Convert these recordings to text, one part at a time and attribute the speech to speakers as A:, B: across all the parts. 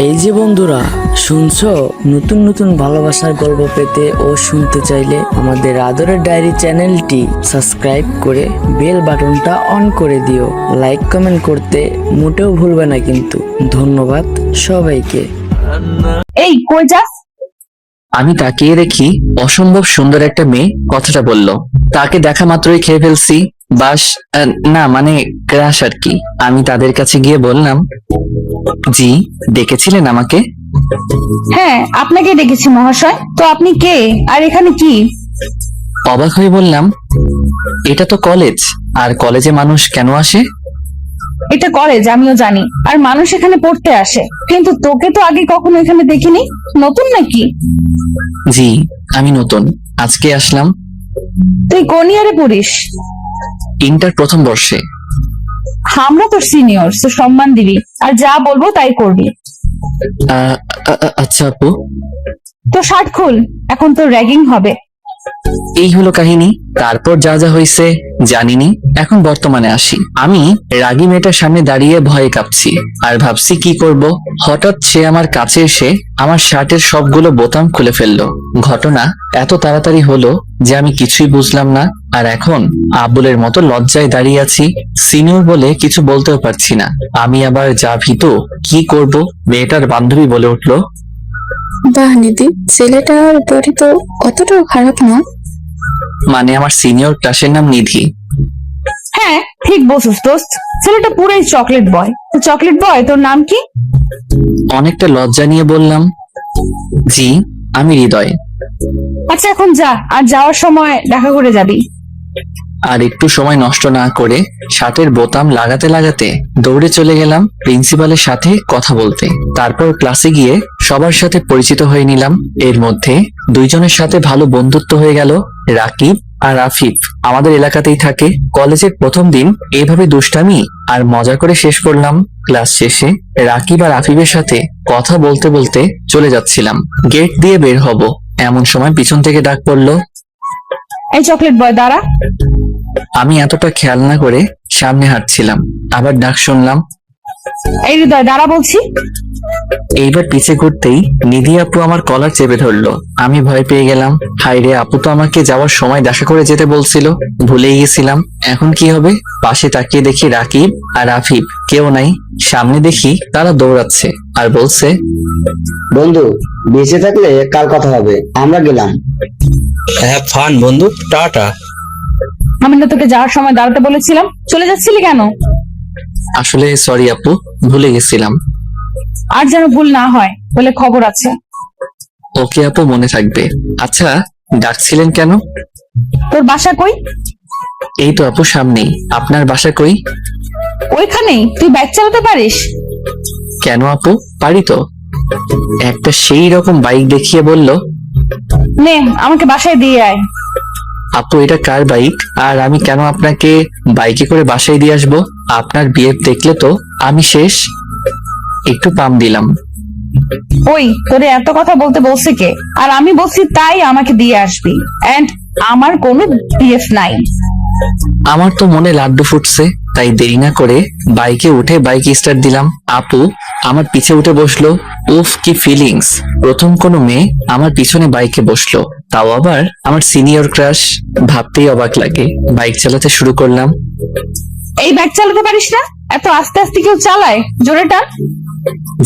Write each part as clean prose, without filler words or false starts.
A: এই যে বন্ধুরা শুনছো, নতুন নতুন ভালোবাসার গল্প পেতে ও শুনতে চাইলে আমাদের আদরের ডায়েরি চ্যানেলটি সাবস্ক্রাইব করে বেল বাটনটা অন করে দিও। লাইক কমেন্ট করতে মোটেও ভুলবে না কিন্তু। ধন্যবাদ সবাইকে।
B: এই কই যাস?
C: আমি তাকিয়ে দেখি অসম্ভব সুন্দর একটা মেয়ে কথাটা বলল। তাকে দেখা মাত্রই খেয়ে ফেলছি। বাস না মানে ক্রাশ আর কি। আমি তাদের কাছে গিয়ে বললাম, জি ডেকেছিলেন আমাকে?
B: হ্যাঁ, আপনাকে ডেকেছি মহাশয়। তো আপনি কে আর এখানে কি?
C: অবাক হয়ে বললাম, এটা তো কলেজ, আর কলেজে মানুষ কেন আসে?
B: এটা কলেজ আমিও জানি, আর মানুষ এখানে পড়তে আসে, কিন্তু তোকে তো আগে কখনো এখানে দেখিনি। নতুন নাকি?
C: জি আমি নতুন, আজকে আসলাম।
B: তুই কোন ইয়ারে পড়িস?
C: ইন্টার প্রথম বর্ষে।
B: আমরা তোর সিনিয়র, তো সম্মান দিবি আর যা বলবো তাই করবি।
C: আচ্ছা আপু।
B: তো শার্ট খুল, এখন তোর র্যাগিং হবে।
C: এই হলো কাহিনী। তারপর যা যা হয়েছে জানিনি। এখন বর্তমানে আসি। আমি রাগী মেয়েটার সামনে দাঁড়িয়ে ভয়ে কাঁপছি আর ভাবছি কি করব। হঠাৎ সে আমার কাছে এসে আমার শার্টের সবগুলো বোতাম খুলে ফেললো। ঘটনা এত তাড়াতাড়ি হলো যে আমি কিছুই বুঝলাম না। আর এখন আবুলের মতো লজ্জায় দাঁড়িয়ে আছি। সিনিয়র বলে কিছু বলতেও পারছি না। আমি আবার যা ভীতু, কি করব। মেয়েটার বান্ধবী বলে উঠলো,
D: বাহ নিধি, ছেলেটার বডি তো অতটাও খারাপ না।
C: মানে আমার সিনিয়র ক্লাসের নাম নিধি।
B: হ্যাঁ ঠিক বলছিস দোস্ত, ছেলেটা পুরাই চকলেট বয়। তো চকলেট বয় তোর নাম কি?
C: অনেকটা লজ্জা নিয়ে বললাম, জি আমি হৃদয়।
B: আচ্ছা এখন যা, আর যাওয়ার সময় দেখা করে যাবি।
C: আর একটু সময় নষ্ট না করে শার্টের বোতাম লাগাতে লাগাতে দৌড়ে চলে গেলাম প্রিন্সিপালের সাথে কথা বলতে। তারপর ক্লাসে গিয়ে সবার সাথে পরিচিত হয়ে নিলাম। এর মধ্যে দুইজনের সাথে ভালো বন্ধুত্ব হয়ে গেল। রাকিব আর আফিফ আমাদের এলাকাতেই থাকে। কলেজের প্রথম দিন এভাবে দুষ্টামি আর মজা করে শেষ করলাম। ক্লাস শেষে রাকিব আর আফিফের সাথে কথা বলতে বলতে চলে যাচ্ছিলাম। গেট দিয়ে বের হব এমন সময় পিছন থেকে ডাক পড়লো।
B: এই চকলেট বয় দাঁড়া।
C: আমি এতটা খেয়াল না করে সামনে হাঁটছিলাম, আবার ডাক শুনলাম।
B: এই হৃদয় দাঁড়া বলছি।
C: এইবার পিছে ঘুরতেই নিধি আপু আমার কলার চেপে ধরলো। আমি ভয় পেয়ে গেলাম। হাই রে, আপু তো আমাকে যাওয়ার সময় দেখা করে যেতে বলছিল, ভুলেই গেছিলাম। এখন কি হবে? পাশে তাকিয়ে দেখি রাকিব আর আফিফ কেউ নাই। সামনে দেখি তারা দৌড়াচ্ছে আর বলছে,
E: বন্ধু বেঁচে থাকলে কাল কথা হবে, আমরা গেলাম।
F: হ্যাভ ফান বন্ধু, টাটা।
B: আমি না তোকে যাওয়ার সময় দাঁড়াতে বলেছিলাম, চলে যাচ্ছিলি কেন?
C: আসলে সরি আপু, ভুলে গেছিলাম।
B: আর যেন ভুল না হয় বলে খবর আছে।
C: ওকে আপু, মনে থাকবে। আচ্ছা ডাকছিলেন কেন?
B: তোর বাসা কই?
C: এই তো আপু সামনেই। আপনার বাসা কই?
B: ওইখানেই। তুই বাইক চালাতে পারিস?
C: কেন আপু, পারি তো। একটা সেই রকম বাইক দেখিয়ে বলল,
B: নে আমাকে বাসায় দিয়ে আয়।
C: আপু এটা কার বাইক, আর আমি কেন আপনাকে বাইকে করে বাসায় দিয়ে আসবো? আপনার বিয়ে দেখলে তো আমি শেষ। একটু পাম দিলাম।
B: ওই তোরে এত কথা বলতে বলছে কে? আর আমি বলছি তাই আমাকে দিয়ে আসবি। এন্ড আমার কোনো বিএফ নাই।
C: আমার তো মনে লাড্ডু ফুটছে, তাই দেরি না করে বাইকে উঠে বাইক স্টার্ট দিলাম। আপু আমার পিছে উঠে বসলো। উফ কি ফিলিংস! প্রথম কোনো মেয়ে আমার পিছনে বাইকে বসলো, তাও আবার আমার সিনিয়র ক্রাশ। ভাবতেই অবাক লাগে। বাইক চালাতে শুরু করলাম।
B: এই বাইক চালাতে পারিস না? এত আস্তে আস্তে কেউ চালায়? জোরে টান।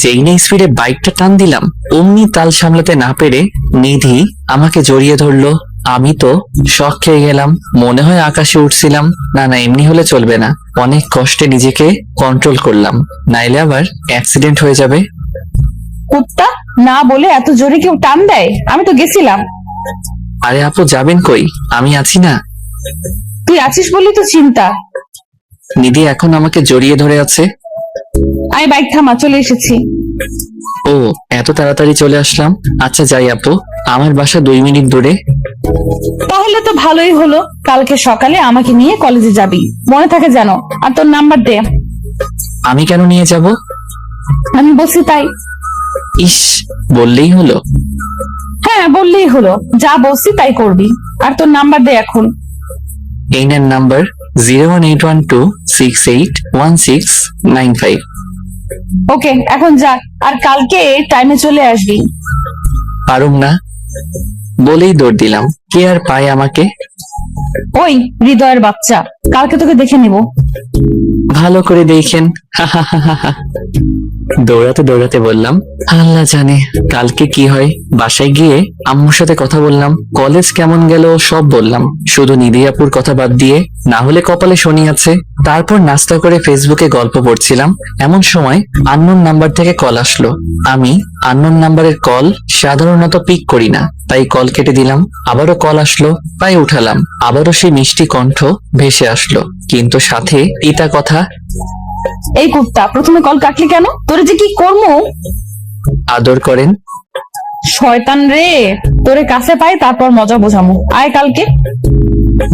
C: যেই না স্পিডে বাইকটা টান দিলাম, অমনি তাল সামলাতে না পেরে নিধি আমাকে জড়িয়ে ধরলো। আমি তো শক খেয়ে গেলাম। মনে হয় আকাশে উঠছিলাম। না না, এমনি হলে চলবে না। অনেক কষ্টে নিজেকে কন্ট্রোল করলাম, নাইলে আবার অ্যাক্সিডেন্ট হয়ে যাবে।
B: কুত্তা, না বলে এত জোরে কেউ টান দেয়? আমি তো গেছিলাম।
C: আরে আপু যাবেন কই? আমি আছি না।
B: তুই আছিস বলি তো চিন্তা।
C: নিধি এখন আমাকে জড়িয়ে ধরে আছে।
B: আমি বাইক থামা, চলে এসেছি।
C: ও এত তাড়াতাড়ি চলে আসলাম। আচ্ছা যাই আপু, আমার বাসা 2 মিনিট দূরে।
B: তাহলে তো ভালোই হলো। কালকে সকালে আমাকে নিয়ে কলেজে যাবি, মনে থাকে যেন। আর তোর নাম্বার দে।
C: আমি কেন নিয়ে যাব?
B: আমি বলছি তাই।
C: ইস, বললেই হলো।
B: হ্যাঁ বললেই হলো, যা বলছি তাই করবি। আর তোর নাম্বার দে এখন।
C: এই নেন নাম্বার 01812681695।
B: ওকে এখন যা, আর কালকে টাইমে চলে আসবি।
C: পারুম না বলেই দৌড় দিলাম। কে আর পায় আমাকে?
B: ওই হৃদয়ের বাচ্চা, কালকে তোকে দেখে নিব।
C: ভালো করে দেখেন। দৌড়াতে দৌড়াতে বললাম, আল্লাহ জানে কালকে কি হয়। বাসায় গিয়ে আম্মুর সাথে কথা বললাম, কলেজ কেমন গেল সব বললাম, শুধু নিধি আপুর কথা বাদ দিয়ে, না হলে কপালে শনি আছে। তারপর নাস্তা করে ফেসবুকে গল্প পড়ছিলাম, এমন সময় আননোন নাম্বার থেকে কল আসলো। আমি আননোন নাম্বারের কল সাধারণত পিক করি না, তাই কল কেটে দিলাম। আবারও কল আসলো, তাই উঠালাম। আবারও সেই মিষ্টি কণ্ঠ ভেসে আসলো, কিন্তু সাথে ইতা কথা।
B: এই কুত্তা, প্রথমে কল কাটলি কেন? তোরে যে কি করবো।
C: আদর করেন।
B: শয়তান রে, তোরে কাছে পাই তারপর মজা বোঝামু। আয় কালকে।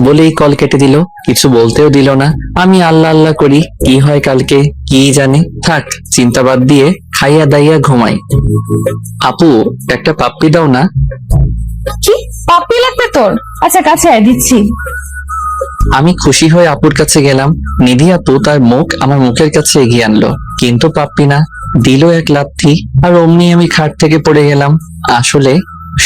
C: বলেই কল কেটে দিল, কিছু বলতেও দিল না। আমি আল্লাহ আল্লাহ করি, কি হয় কালকে কি জানে। থাক, চিন্তা বাদ দিয়ে খাইয়া দাইয়া ঘুমাই। আপু, একটা পাপ্পি দাও না।
B: কি পাপ্পি লাগবে তোর? আচ্ছা কাছে আয়, দিচ্ছি।
C: আমি খুশি হয়ে আপুর কাছে গেলাম। নিধি আপু তার মুখ আমার মুখের কাছে এগিয়ে আনলো, কিন্তু পাপ্পি না, দিল এক লাথি, আর অমনি আমি খাট থেকে পড়ে গেলাম। আসলে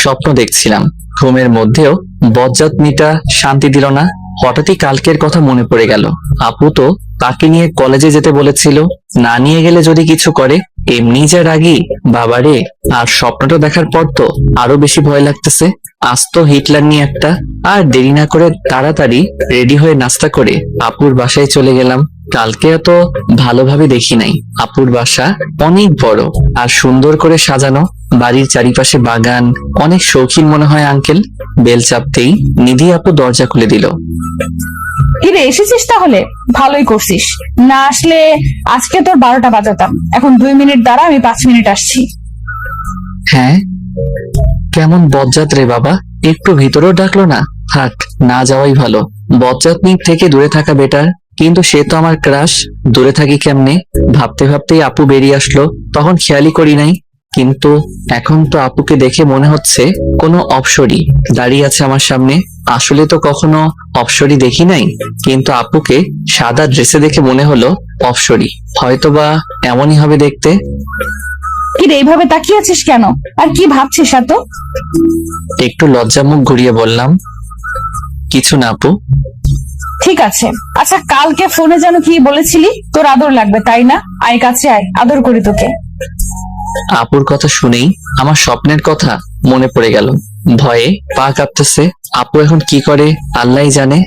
C: স্বপ্ন দেখছিলাম, ঘুমের মধ্যেও বজ্জাতনিটা শান্তি দিল না। হঠাৎই কালকের কথা মনে পড়ে গেল। আপু তো তাকে নিয়ে কলেজে যেতে বলেছিল, না নিয়ে গেলে যদি কিছু করে। এমনি যা রাগি বাবারে, আর স্বপ্নটা দেখার পর তো আরো বেশি ভয় লাগতেছে। আস্ত হিটলার নিয়ে একটা। আর দেরি না করে তাড়াতাড়ি রেডি হয়ে নাস্তা করে আপুর বাসায় চলে গেলাম। কালকে এত ভালোভাবে দেখি নাই। আপুর বাসা অনেক বড় আর সুন্দর করে সাজানো, বাড়ির চারিপাশে বাগান। অনেক শৌখিন মনে হয় আঙ্কেল। বেল চাপতেই নিধি আপু দরজা খুলে দিল।
B: কিরে, এসেছিস তাহলে? ভালোই করছিস। না আসলে আজকে তোর 12টা বাজাতাম। এখন 2 মিনিট দাঁড়া, আমি 5 মিনিট আসছি।
C: হ্যাঁ, কেমন বজ্জাত রে বাবা, একটু ভিতরেও ডাকলো না। থাক, না যাওয়াই ভালো। বজ্জাতনি থেকে দূরে থাকা বেটার, কিন্তু সে তো আমার ক্রাশ, দূরে থাকি কেমনে। ভাবতে ভাবতেই আপু বেরিয়ে আসলো, তখন খেয়ালই করি নাই। কিন্তু এখন তো আপুকে দেখে মনে হচ্ছে কোনো অপসরী দাঁড়িয়ে আছে আমার সামনে। আসলে তো কখনো অপসরী দেখি নাই, কিন্তু আপুকে সাদা ড্রেসে দেখে মনে হলো অপসরী। হয়তোবা এমনই হবে দেখতে।
B: কিরে, এইভাবে তাকিয়ে আছিস কেন? আর কি ভাবছিস এত?
C: একটু লজ্জা মুখ ঘুরিয়ে বললাম, কিছু না আপু।
B: ঠিক আছে। আচ্ছা, কালকে ফোনে যেন কি বলেছিলি? তোর আদর লাগবে তাই না? আয় কাছে আয়, আদর করি তোকে।
C: আপুর কথা শুনেই আমার স্বপ্নের কথা মনে পড়ে গেল। ভয়ে পা কাঁপতেছে। আপু এখন কি করে আল্লাহই জানে।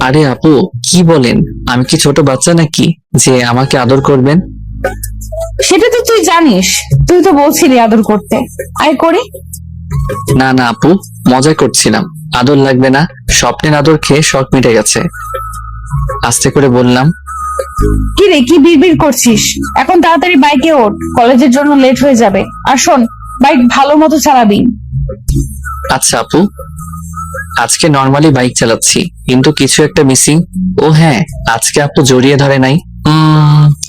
C: আরে আপু, কি বলেন? আমি কি ছোট বাচ্চা নাকি যে আমাকে আদর করবেন?
B: সেটা তো তুই জানিস, তুই তো বলছিলি আদর করতে। আয় করি।
C: না না আপু, মজা করছিলাম। আদর লাগবে না, স্বপ্নের আদর খেয়ে শখ মিটে গেছে। আস্তে করে বললাম।
B: কিরে, কি বিড়বিড় করছিস? এখন তাড়াতাড়ি বাইকে ওঠ, কলেজের জন্য লেট হয়ে যাবে। আর শোন, বাইক ভালো মতো চালাবি।
C: আচ্ছা আপু, আজকে নর্মালি বাইক চালাচ্ছি, কিন্তু কিছু একটা মিসিং। ও হ্যাঁ, আজকে আপু জড়িয়ে ধরে নাই।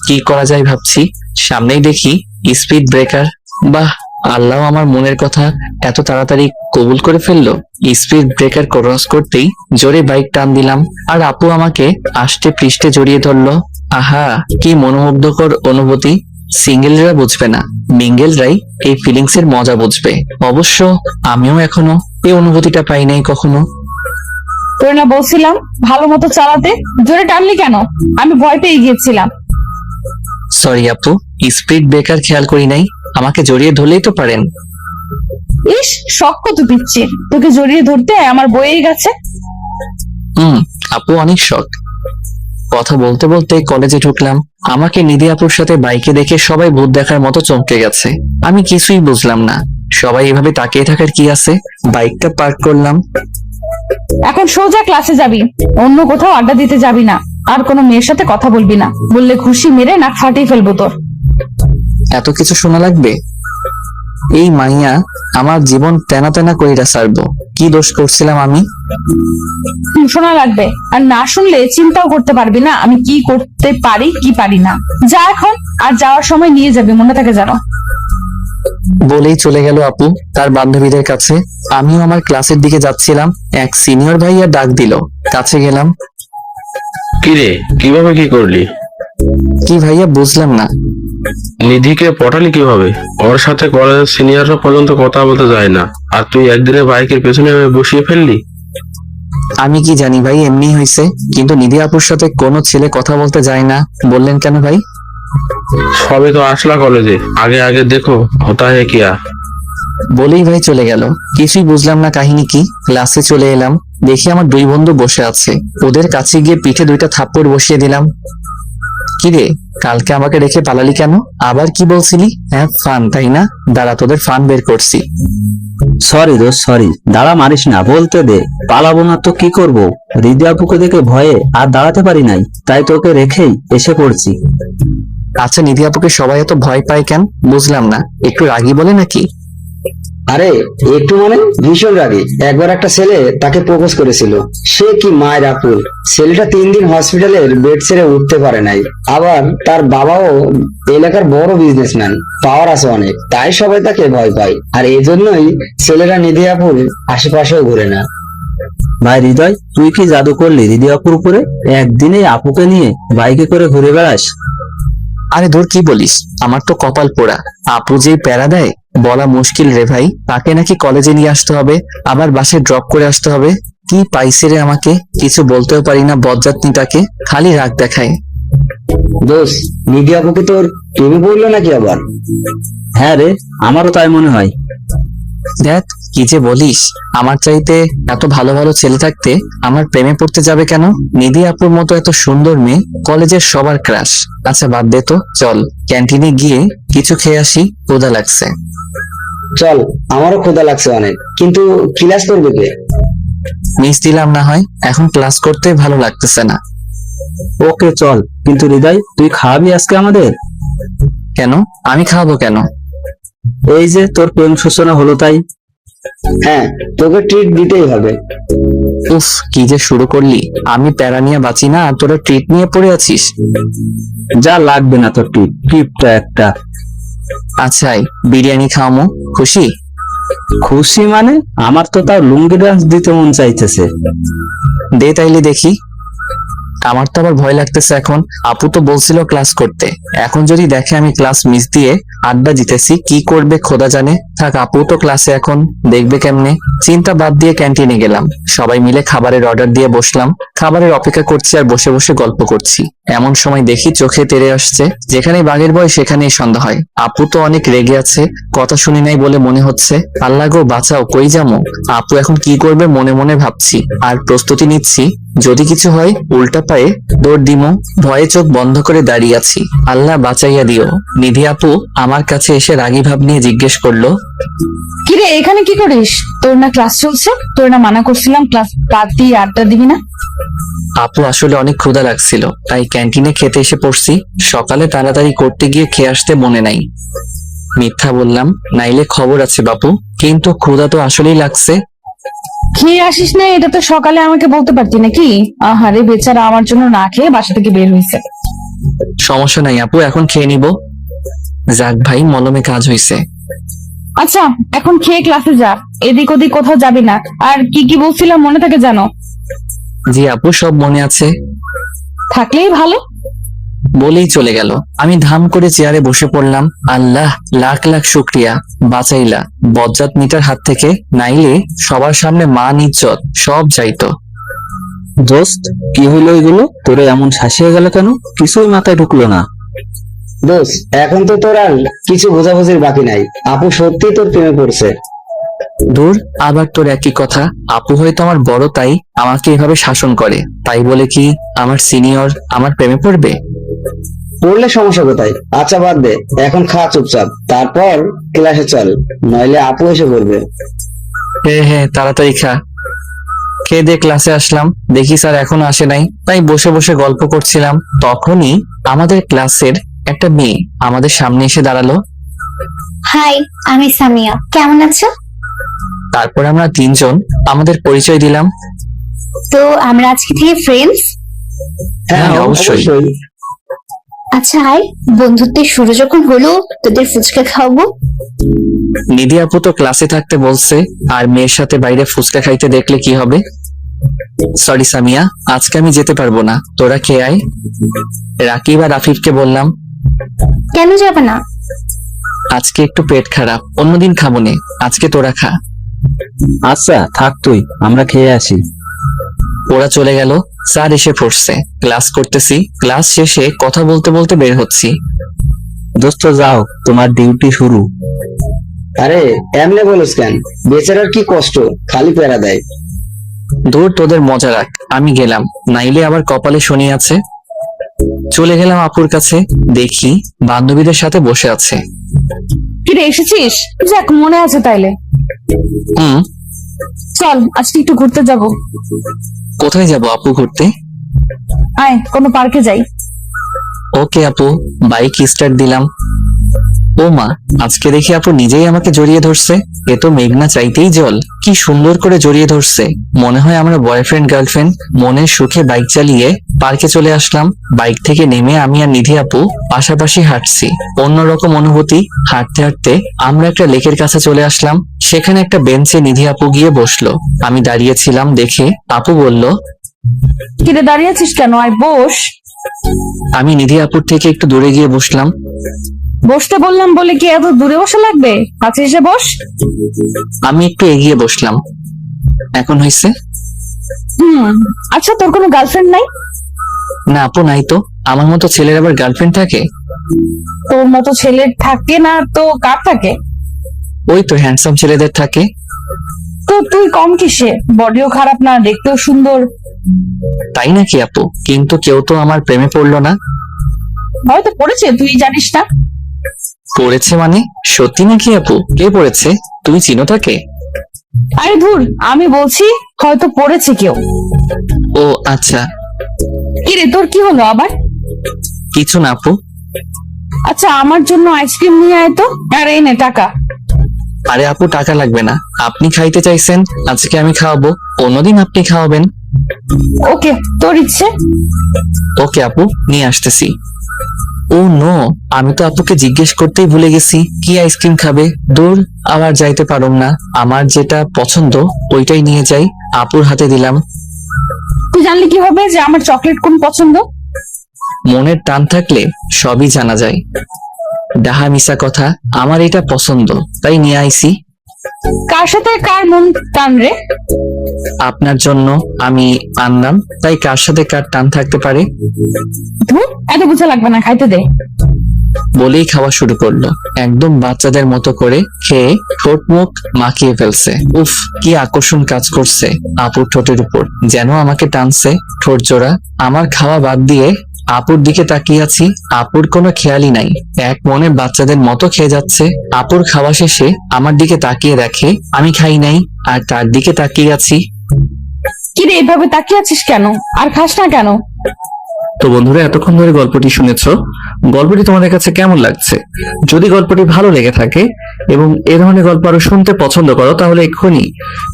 C: কি করা যায় ভাবছি, সামনেই দেখি স্পিড ব্রেকার। বাহ, আল্লাহ আমার মনের কথা এত তাড়াতাড়ি কবুল করে ফেললো। স্পিড ব্রেকার ক্রস করতেই জোরে বাইক টান দিলাম, আর আপু আমাকে আষ্টে পৃষ্ঠে জড়িয়ে ধরলো। আহা, কি মনোমুগ্ধকর অনুভূতি। সিঙ্গেলরা বুঝবে না, মিঙ্গেলরাই এই ফিলিংস এর মজা বুঝবে। অবশ্য আমিও এখনো এই অনুভূতিটা পাই নাই কখনো।
B: তোর না বলছিলাম ভালো মতো চালাতে, জোরে টানলি কেন? আমি ভয় পেয়ে গিয়েছিলাম।
C: সরি আপু, স্পিড ব্রেকার খেয়াল করি নাই। আমাকে জড়িয়ে ধরলেই তো পারেন।
B: ইস, শখ কত পিচ্ছির, তোকে জড়িয়ে ধরতে আমার বইয়ে গেছে।
C: আপু অনেক শখ। কথা বলতে বলতে কলেজে ঢুকলাম। আমাকে নিধি আপুর সাথে বাইকে দেখে সবাই ভূত দেখার মতো চমকে গেছে। আমি কিছুই বুঝলাম না, সবাই এভাবে তাকিয়ে থাকার কি আছে। বাইকটা পার্ক করলাম।
B: এখন সোজা ক্লাসে যাবি, অন্য কোথাও আড্ডা দিতে যাবি না। আর কোনো মেয়ের সাথে কথা বলবি না, বললে খুশি মেরে নাক ফাটিয়ে ফেলবো তোর।
C: এত কিছু শোনা লাগবে? এই মাইয়া আমার জীবন তেনা তেনা কইরা সারবো। কি দোষ করছিলাম আমি?
B: শোনা লাগবে, আর না শুনলে চিন্তাও করতে পারবি না আমি কি করতে পারি কি পারি না। যা এখন, আর যাওয়ার সময় নিয়ে যাবি, মনে থাকে যেন।
C: বলেই চলে গেল আপু তার বান্ধবীদের কাছে। আমিও আমার ক্লাসের দিকে যাচ্ছিলাম, এক সিনিয়র ভাইয়া ডাক দিল। কাছে গেলাম।
G: কিরে, কিভাবে কি করলি?
C: কি ভাইয়া, বুঝলাম না।
G: নিধিকে পটালি কিভাবে? ওর সাথে কলেজের সিনিয়ররা পর্যন্ত কথা বলতে যায় না, আর তুই একদিনে বাইকের পেছনে বসিয়ে ফেললি।
C: আমি কি জানি ভাই, এমনি হয়েছে। কিন্তু নিধি আপুর সাথে কোনো ছেলে কথা বলতে যায় না বললেন কেন ভাই?
G: সবে তো আসলা কলেজে, আগে আগে দেখো হতা হে কিয়া।
C: বলেই ভাই চলে গেল। কিছুই বুঝলাম না কাহিনী কি। ক্লাসে চলে এলাম, দেখি আমার দুই বন্ধু বসে আছে। ওদের কাছে গিয়ে পিঠে দুইটা থাপ্পড় বসিয়ে দিলাম। কি রে, কালকে আমাকে রেখে পালালি কেন? আবার কি বলছিলি? হ্যাঁ ফান, তাই না? দাঁড়া, তোদের ফান বের করছি।
H: সরি দোস্ত, সরি। দাঁড়া মারিস না, বলতে দে। পালাবো না তো কি করব? হৃদি আপুকে দেখে ভয়ে আর দাঁড়াতে পারি নাই, তাই তোকে রেখেই এসে পড়ছি।
C: আচ্ছা, নিধি আপুকে সবাই এত ভয় পায় কেন বুঝলাম না। একটু রাগী বলে নাকি?
E: আরে একটু মানে ভীষণ রাগী। একবার একটা ছেলে তাকে প্রপোজ করেছিল। সে কি মায়ের আকুল। ছেলেটা 3 দিন হসপিটালের বেড ছেড়ে উঠতে পারে নাই। আবার তার বাবাও এলাকার বড় বিজনেসম্যান, পাওয়ার আছে অনেক, তাই সবাই তাকে ভয় পায়। আর এজন্যই ছেলেরা নিধি আপুর আশেপাশেও ঘুরে না।
H: ভাই হৃদয়, তুই কি জাদু করলি হৃদি আপুর উপরে? একদিনে আপুকে নিয়ে বাইকে করে ঘুরে বেড়াস?
C: আরে ধর, কি বলিস? আমার তো কপাল পোড়া। আপু যেই প্যারা দেয় বলা মুশকিল রে ভাই। তাকে নাকি কলেজে নিয়ে আসতে হবে, আবার বাসে ড্রপ করে আসতে হবে। কি পাইছে রে আমাকে? কিছু বলতেও পারি না বজ্জাতনিটাকে, খালি রাগ দেখায়।
E: দোষ, নিধি আপুকে তোর প্রেমে পড়লো নাকি আবার?
H: হ্যাঁ রে, আমারও তাই মনে হয়।
C: দেখ কি যে বলিস। আমার চাইতে এত ভালো ভালো ছেলে থাকতে আমার প্রেমে পড়তে যাবে কেন? নিধি আপুর মতো এত সুন্দর মেয়ে কলেজের সবার ক্রাশ। আচ্ছা বাদ দে তো, চল ক্যান্টিনে গিয়ে কিছু খেয়ে আসি, ক্ষুধা লাগছে।
E: চল, আমারও ক্ষুধা লাগছে অনেক, কিন্তু ক্লাস করবে কে?
C: মিস দিলাম না হয়, এখন ক্লাস করতে ভালো লাগতেছে না।
H: ওকে চল, কিন্তু হৃদয় তুই খাওয়াবি আজকে আমাদের?
C: কেন? আমি খাওয়াবো কেন?
H: এই যে তোর প্রেম সূচনা হলো তাই।
E: হ্যাঁ, তোকে ট্রিট দিতেই হবে।
C: উফ, কি যে শুরু করলি। আমি প্যারা নিয়ে বাঁচি না, আর তোরা ট্রিট নিয়ে পড়ে আছিস।
H: যা, লাগবে না তোর টিপটা একটা।
C: আচ্ছা বিরিয়ানি খাওয়ামো, খুশি?
H: খুশি মানে? আমার তো তার লুঙ্গি ডান্স দিতে মন চাইতেছে।
C: দে তাইলে দেখি। আমার তো আবার ভয় লাগতেছে এখন। আপু তো বলছিল ক্লাস করতে, এখন যদি দেখে আমি ক্লাস মিস দিয়ে আড্ডা দিতেছি, কি করবে খোদা জানে। থাক, আপু তো ক্লাসে, এখন দেখবে কেমনে। চিন্তা বাদ দিয়ে ক্যান্টিনে গেলাম। সবাই মিলে খাবারের অর্ডার দিয়ে বসলাম। খাবারের অপেক্ষা করছি আর বসে বসে গল্প করছি। এমন সময় দেখি চোখে তেড়ে আসছে, যেখানে বাঘের ভয় সেখানেই সন্ধ্যা হয়। আপু তো অনেক রেগে আছে, কথা শুনি নাই বলে মনে হচ্ছে। আল্লাহ গো বাঁচাও, কই যামো? আপু এখন কি করবে মনে মনে ভাবছি, আর প্রস্তুতি নিচ্ছি যদি কিছু হয় উল্টা পায়ে দৌড় দিমো। ভয়ে চোখ বন্ধ করে দাঁড়িয়ে আছি। আল্লাহ বাঁচাইয়া দিও। নিধি আপু আমার কাছে এসে রাগী ভাব নিয়ে জিজ্ঞেস করলো,
B: কিরে এখানে কি করিস? তোর না ক্লাস চলছে? তোর না মানা করছিলাম ক্লাস বাদ দিয়ে আড্ডা দিবি না?
C: আপু আসলে অনেক ক্ষুধা লাগছিল, তাই ক্যান্টিনে খেতে এসে পড়ছি। সকালে তাড়াতাড়ি করতে গিয়ে খেয়ে আসতে মনে নাই। মিথ্যা বললাম, নাইলে খবর আছে বাপু, কিন্তু ক্ষুধা তো আসলেই লাগছে।
B: খেয়ে আসিস না, এটা তো সকালে আমাকে বলতে পারতি নাকি? আহারে বেচারা আমার জন্য না খেয়ে বাসা থেকে বের হয়েছে।
C: সমস্যা নাই আপু, এখন খেয়ে নিব। যাক ভাই, মলমে কাজ হইছে।
B: আচ্ছা এখন খেয়ে ক্লাসে যা, এদিক ওদিক কোথাও যাবি না। আর কি কি বলছিলাম মনে থাকে জানো?
C: জি আপু, সব মনে আছে।
B: থাকলেই ভালো।
C: বলেই চলে গেল। আমি ধাম করে চেয়ারে বসে পড়লাম। আল্লাহ লাখ লাখ শুক্রিয়া, বাঁচাইলা বজ্জাত মিটার হাত থেকে, নাইলে সবার সামনে মান ইজ্জত সব যাইতো।
H: দোস্ত, কি হইলো এগুলো? তোরে এমন শাসিয়ে গেল কেন? কিছুই মাথায় ঢুকলো না।
E: দোষ, এখন তো তোর আর কিছু বোঝাবুঝির বাকি নাই। আপু সত্যি তোর প্রেমে পড়ছে।
C: দূর, আবার তোর একই কথা। আপু হয়তো আমার বড়, তাই আমাকে এভাবে শাসন করে। তাই বলে কি আমার সিনিয়র আমার প্রেমে পড়বে?
E: পড়লে সমস্যা কোথায়? আচ্ছা বাদ দে, এখন খা চুপচাপ, তারপর ক্লাসে চল, নইলে আপু এসে পড়বে।
C: হ্যাঁ হ্যাঁ, তাড়াতাড়ি খা। খেয়ে দিয়ে ক্লাসে আসলাম, দেখি স্যার এখনো আসে নাই। তাই বসে বসে গল্প করছিলাম। তখনই আমাদের ক্লাসের একটা মেয়ে আমাদের সামনে এসে দাঁড়ালো।
I: হাই, আমি সামিয়া, কেমন আছো?
C: তারপর আমরা তিনজন আমাদের পরিচয় দিলাম।
I: তো আমরা আজকে থেকে ফ্রেন্ডস?
C: হ্যাঁ, অবশ্যই।
I: আচ্ছা হাই, বন্ধুত্বের শুরু যখন হলো তোদের ফুচকা খাওয়াবো।
C: নিধি আপু তো ক্লাসে থাকতে বলছে, আর মেয়ের সাথে বাইরে ফুচকা খাইতে দেখলে কি হবে? সরি সামিয়া, আজকে আমি যেতে পারবো না, তোরা খেয়ে আয়। রাকিব আর আফিফকে বললাম,
I: কেন যাবে না?
C: আজকে একটু পেট খারাপ, অন্যদিন খাবো নে, আজকে তোরা খা।
H: আচ্ছা থাক তুই, আমরা খেয়ে আসি।
C: ওরা চলে গেল। স্যার এসে পড়ছে, ক্লাস করতেছি, ক্লাস শেষে কথা বলতে বলতে বের হচ্ছি।
H: দোস্ত যাও, তোমার ডিউটি শুরু।
E: আরে এমনে বলিস কেন? বেচারার কি কষ্ট, খালি প্যারা দেয়।
C: দূর তোদের মজা রাখ, আমি গেলাম, নাইলে আবার কপালে শনি আছে। চলে গেলাম আপুর কাছে, দেখি বান্ধবীদের সাথে বসে আছে।
B: কিরে এসেছিস? যাক, মনে আছে তাইলে।
C: হুম,
B: চল আজকে একটু ঘুরতে যাব।
C: কোথায় যাব আপু ঘুরতে?
B: আয় কোনো পার্কে যাই।
C: ওকে আপু, বাইক স্টার্ট দিলাম। ও মা, আজকে দেখি আপু নিজেই আমাকে জড়িয়ে ধরছে। এ তো মেঘনা চাইতেই জল, কি সুন্দর করে জড়িয়ে ধরছে, মনে হয় আমরা বয়ফ্রেন্ড গার্লফ্রেন্ড। মনের সুখে বাইক চালিয়ে পার্কে চলে আসলাম। বাইক থেকে নেমে আমি আর নিধি আপু পাশাপাশি হাঁটছি, অন্যরকম অনুভূতি। হাঁটতে হাঁটতে আমরা একটা লেকের কাছে চলে আসলাম। সেখানে একটা বেঞ্চে নিধি আপু গিয়ে বসলো। আমি দাঁড়িয়েছিলাম দেখে আপু বলল,
B: কিরে দাঁড়িয়ে আছিস কেন? আয় বস।
C: আমি নিধি আপুর থেকে একটু দূরে গিয়ে বসলাম।
B: বসতে বললাম বলে কি এত দূরে বসা লাগবে? কাছে এসে বস।
C: আমি একটু এগিয়ে বসলাম। এখন হয়েছে?
B: আচ্ছা, তোর কোনো গার্লফ্রেন্ড নাই?
C: না আপু, নাই তো। আমার মতো ছেলের আবার গার্লফ্রেন্ড থাকে?
B: তোর মতো ছেলের থাকে না তো কার থাকে?
C: ওই তো হ্যান্ডসাম ছেলেদের থাকে।
B: তো তুই কম কিসে? বডিও খারাপ না, দেখতেও সুন্দর।
C: তাই নাকি আপু? কিন্তু কেউ তো আমার প্রেমে পড়লো না।
B: হয়তো পড়েছে, তুই জানিস না।
C: পড়েছে মানে? সত্যি নাকি আপু? কে পড়েছে? তুমি চিনো তাকে?
B: আরে ধুর, আমি বলছি হয়তো পড়েছে কেউ।
C: ও আচ্ছা।
B: কিরে তোর কি হলো আবার?
C: কিছু না আপু।
B: আচ্ছা, আমার জন্য আইসক্রিম নিয়ে আয় তো। আর এই নে টাকা।
C: আরে আপু, টাকা লাগবে না, আপনি খাইতে চাইছেন, আজকে আমি খাওয়াবো, অন্যদিন আপনি খাওয়াবেন।
B: ওকে, তোর ইচ্ছে।
C: ওকে আপু, নিয়ে আসতেছি। ও নো, আমি তো আপুকে জিজ্ঞেস করতেই ভুলে গেছি কি আইসক্রিম খাবে। দূর, আবার যাইতে পারুম না। আমার যেটা পছন্দ ওইটাই নিয়ে যাই। আপুর হাতে দিলাম।
B: তুই জানলি কিভাবে যে আমার চকলেট কোন পছন্দ?
C: মনের টান থাকলে সবই জানা যায়। ডাহা মিশা কথা, আমার এটা পছন্দ তাই নিয়ে আইছি।
B: কার সাথে কার মন টান রে?
C: আপনার জন্য আমি আনলাম, তাই কার সাথে কার টান থাকতে পারে।
B: ধুর, এত বুঝা লাগবে না, খাইতে দে।
C: বলেই খাওয়া শুরু করলো, একদম বাচ্চাদের মতো করে খেয়ে ঠোঁট মুখ মাখিয়ে ফেলছে। উফ, কি আকর্ষণ কাজ করছে আপুর ঠোঁটের উপর, যেন আমাকে টানছে ঠোঁট জোড়া। আমার খাওয়া বাদ দিয়ে আপুর দিকে তাকিয়ে আছি। আপুর কোনো খেয়ালই নাই, এক মনে বাচ্চাদের মতো খেয়ে যাচ্ছে। আপুর খাওয়া শেষে আমার দিকে তাকিয়ে দেখে আমি খাই নাই, আর তার দিকে তাকিয়ে আছি।
B: কিরে এভাবে তাকিয়ে আছিস কেন? আর খাস না কেন?
C: তো বন্ধুরা, এতক্ষণ ধরে গল্পটি শুনেছো। গল্পটি তোমাদের কাছে কেমন লাগছে? যদি গল্পটি ভালো লেগে থাকে এবং এ ধরনের গল্প আরো শুনতে পছন্দ করো, তাহলে এক্ষুনি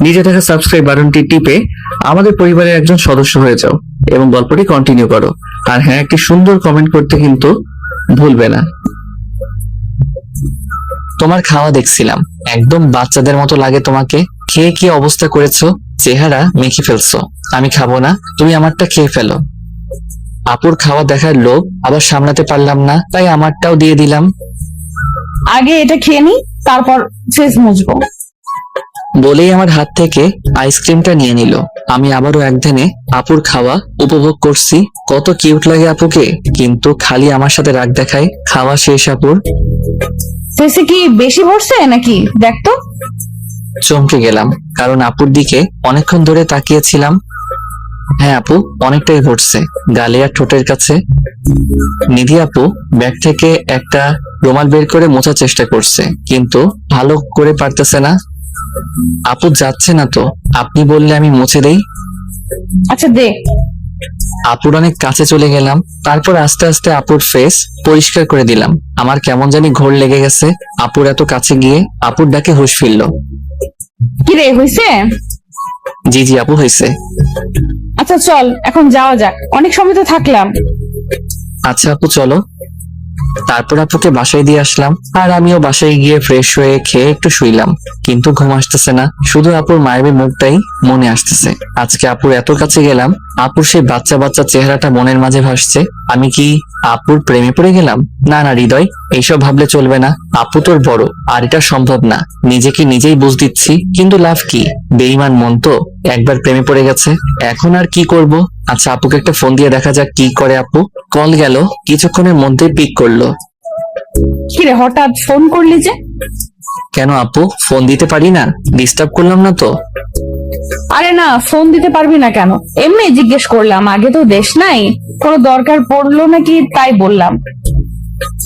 C: নিচে থাকা সাবস্ক্রাইব বাটনটি টিপে আমাদের পরিবারের একজন সদস্য হয়ে যাও এবং গল্পটি কন্টিনিউ করো। আর হ্যাঁ, একটি সুন্দর কমেন্ট করতে কিন্তু ভুলবে না। তোমার খাওয়া দেখছিলাম, একদম বাচ্চাদের মতো লাগে তোমাকে। খেয়ে কি অবস্থা করেছো, চেহারা মেখে ফেলছো। আমি খাবো না, তুমি আমারটা খেয়ে ফেলো। আপুর খাওয়া দেখার লোভ আবার সামলাতে পারলাম না, তাই আমারটাও দিয়ে দিলাম।
B: আগে এটা খেয়ে নি, তারপর ফেস মুছবো।
C: বলেই আমার হাত থেকে আইসক্রিমটা নিয়ে নিল। আমি আবারও একধানে আপুর খাওয়া উপভোগ করছি। কত কিউট লাগে আপুকে, কিন্তু খালি আমার সাথে রাগ দেখায়। খাওয়া শেষ আপুর।
B: ফেসে কি বেশি ভরছে নাকি দেখ তো।
C: চমকে গেলাম, কারণ আপুর দিকে অনেকক্ষণ ধরে তাকিয়েছিলাম। হ্যাঁ আপু, অনেকটাই ভরছে, গালে আর ঠোঁটের কাছে। নিধি আপু ব্যাগ থেকে একটা রুমাল বের করে মোছার চেষ্টা করছে, কিন্তু ভালো করে পারতেছে না। আপু যাচ্ছে না তো, আপনি বললে আমি মুছে দেই।
B: আচ্ছা দে।
C: আপুর অনেক কাছে চলে গেলাম, তারপর আস্তে আস্তে আপুর ফেস পরিষ্কার করে দিলাম। আমার কেমন জানি ঘোর লেগে গেছে আপুর এত কাছে গিয়ে। আপুর ডাকে হুঁশ ফিরল।
B: কিরে হইছে?
C: জি জি আপু, হয়েছে।
B: আচ্ছা চল এখন যাওয়া যাক, অনেক সময় তো থাকলাম।
C: আচ্ছা আপু চলো। তারপর আপুকে বাসায় দিয়ে আসলাম, আর আমিও বাসায় গিয়ে ফ্রেশ হয়ে খেয়ে একটু শুইলাম। কিন্তু ঘুম আসতেছে না, শুধু আপুর মায়াবী মুখটাই মনে আসতেছে। আজকে আপুর এত কাছে গেলাম, আপুর সেই বাচ্চা বাচ্চা চেহারাটা মনের মাঝে ভাসছে। আমি কি আপুর প্রেমে পড়ে গেলাম? না না হৃদয়, এইসব ভাবলে চলবে না। আপু তোর বড়, আর এটা সম্ভব না। নিজেকে নিজেই বুঝ দিচ্ছি, কিন্তু লাভ কি? বেঈমান মন তো, একবার প্রেমে পড়ে গেছে, এখন আর কি করব? আচ্ছা আপুকে একটা ফোন দিয়ে দেখা যাক কি করে আপু। কল গেল, কিছুক্ষণের মধ্যে পিক করলো।
B: কিরে হঠাৎ ফোন করলি যে?
C: কেন আপু, ফোন দিতে পারি না? ডিস্টার্ব করলাম না তো?
B: আরে না, ফোন দিতে পারবি না কেন, এমনি জিজ্ঞেস করলাম। আগে তো দেশ নাই, কোনো দরকার পড়লো নাকি তাই বললাম।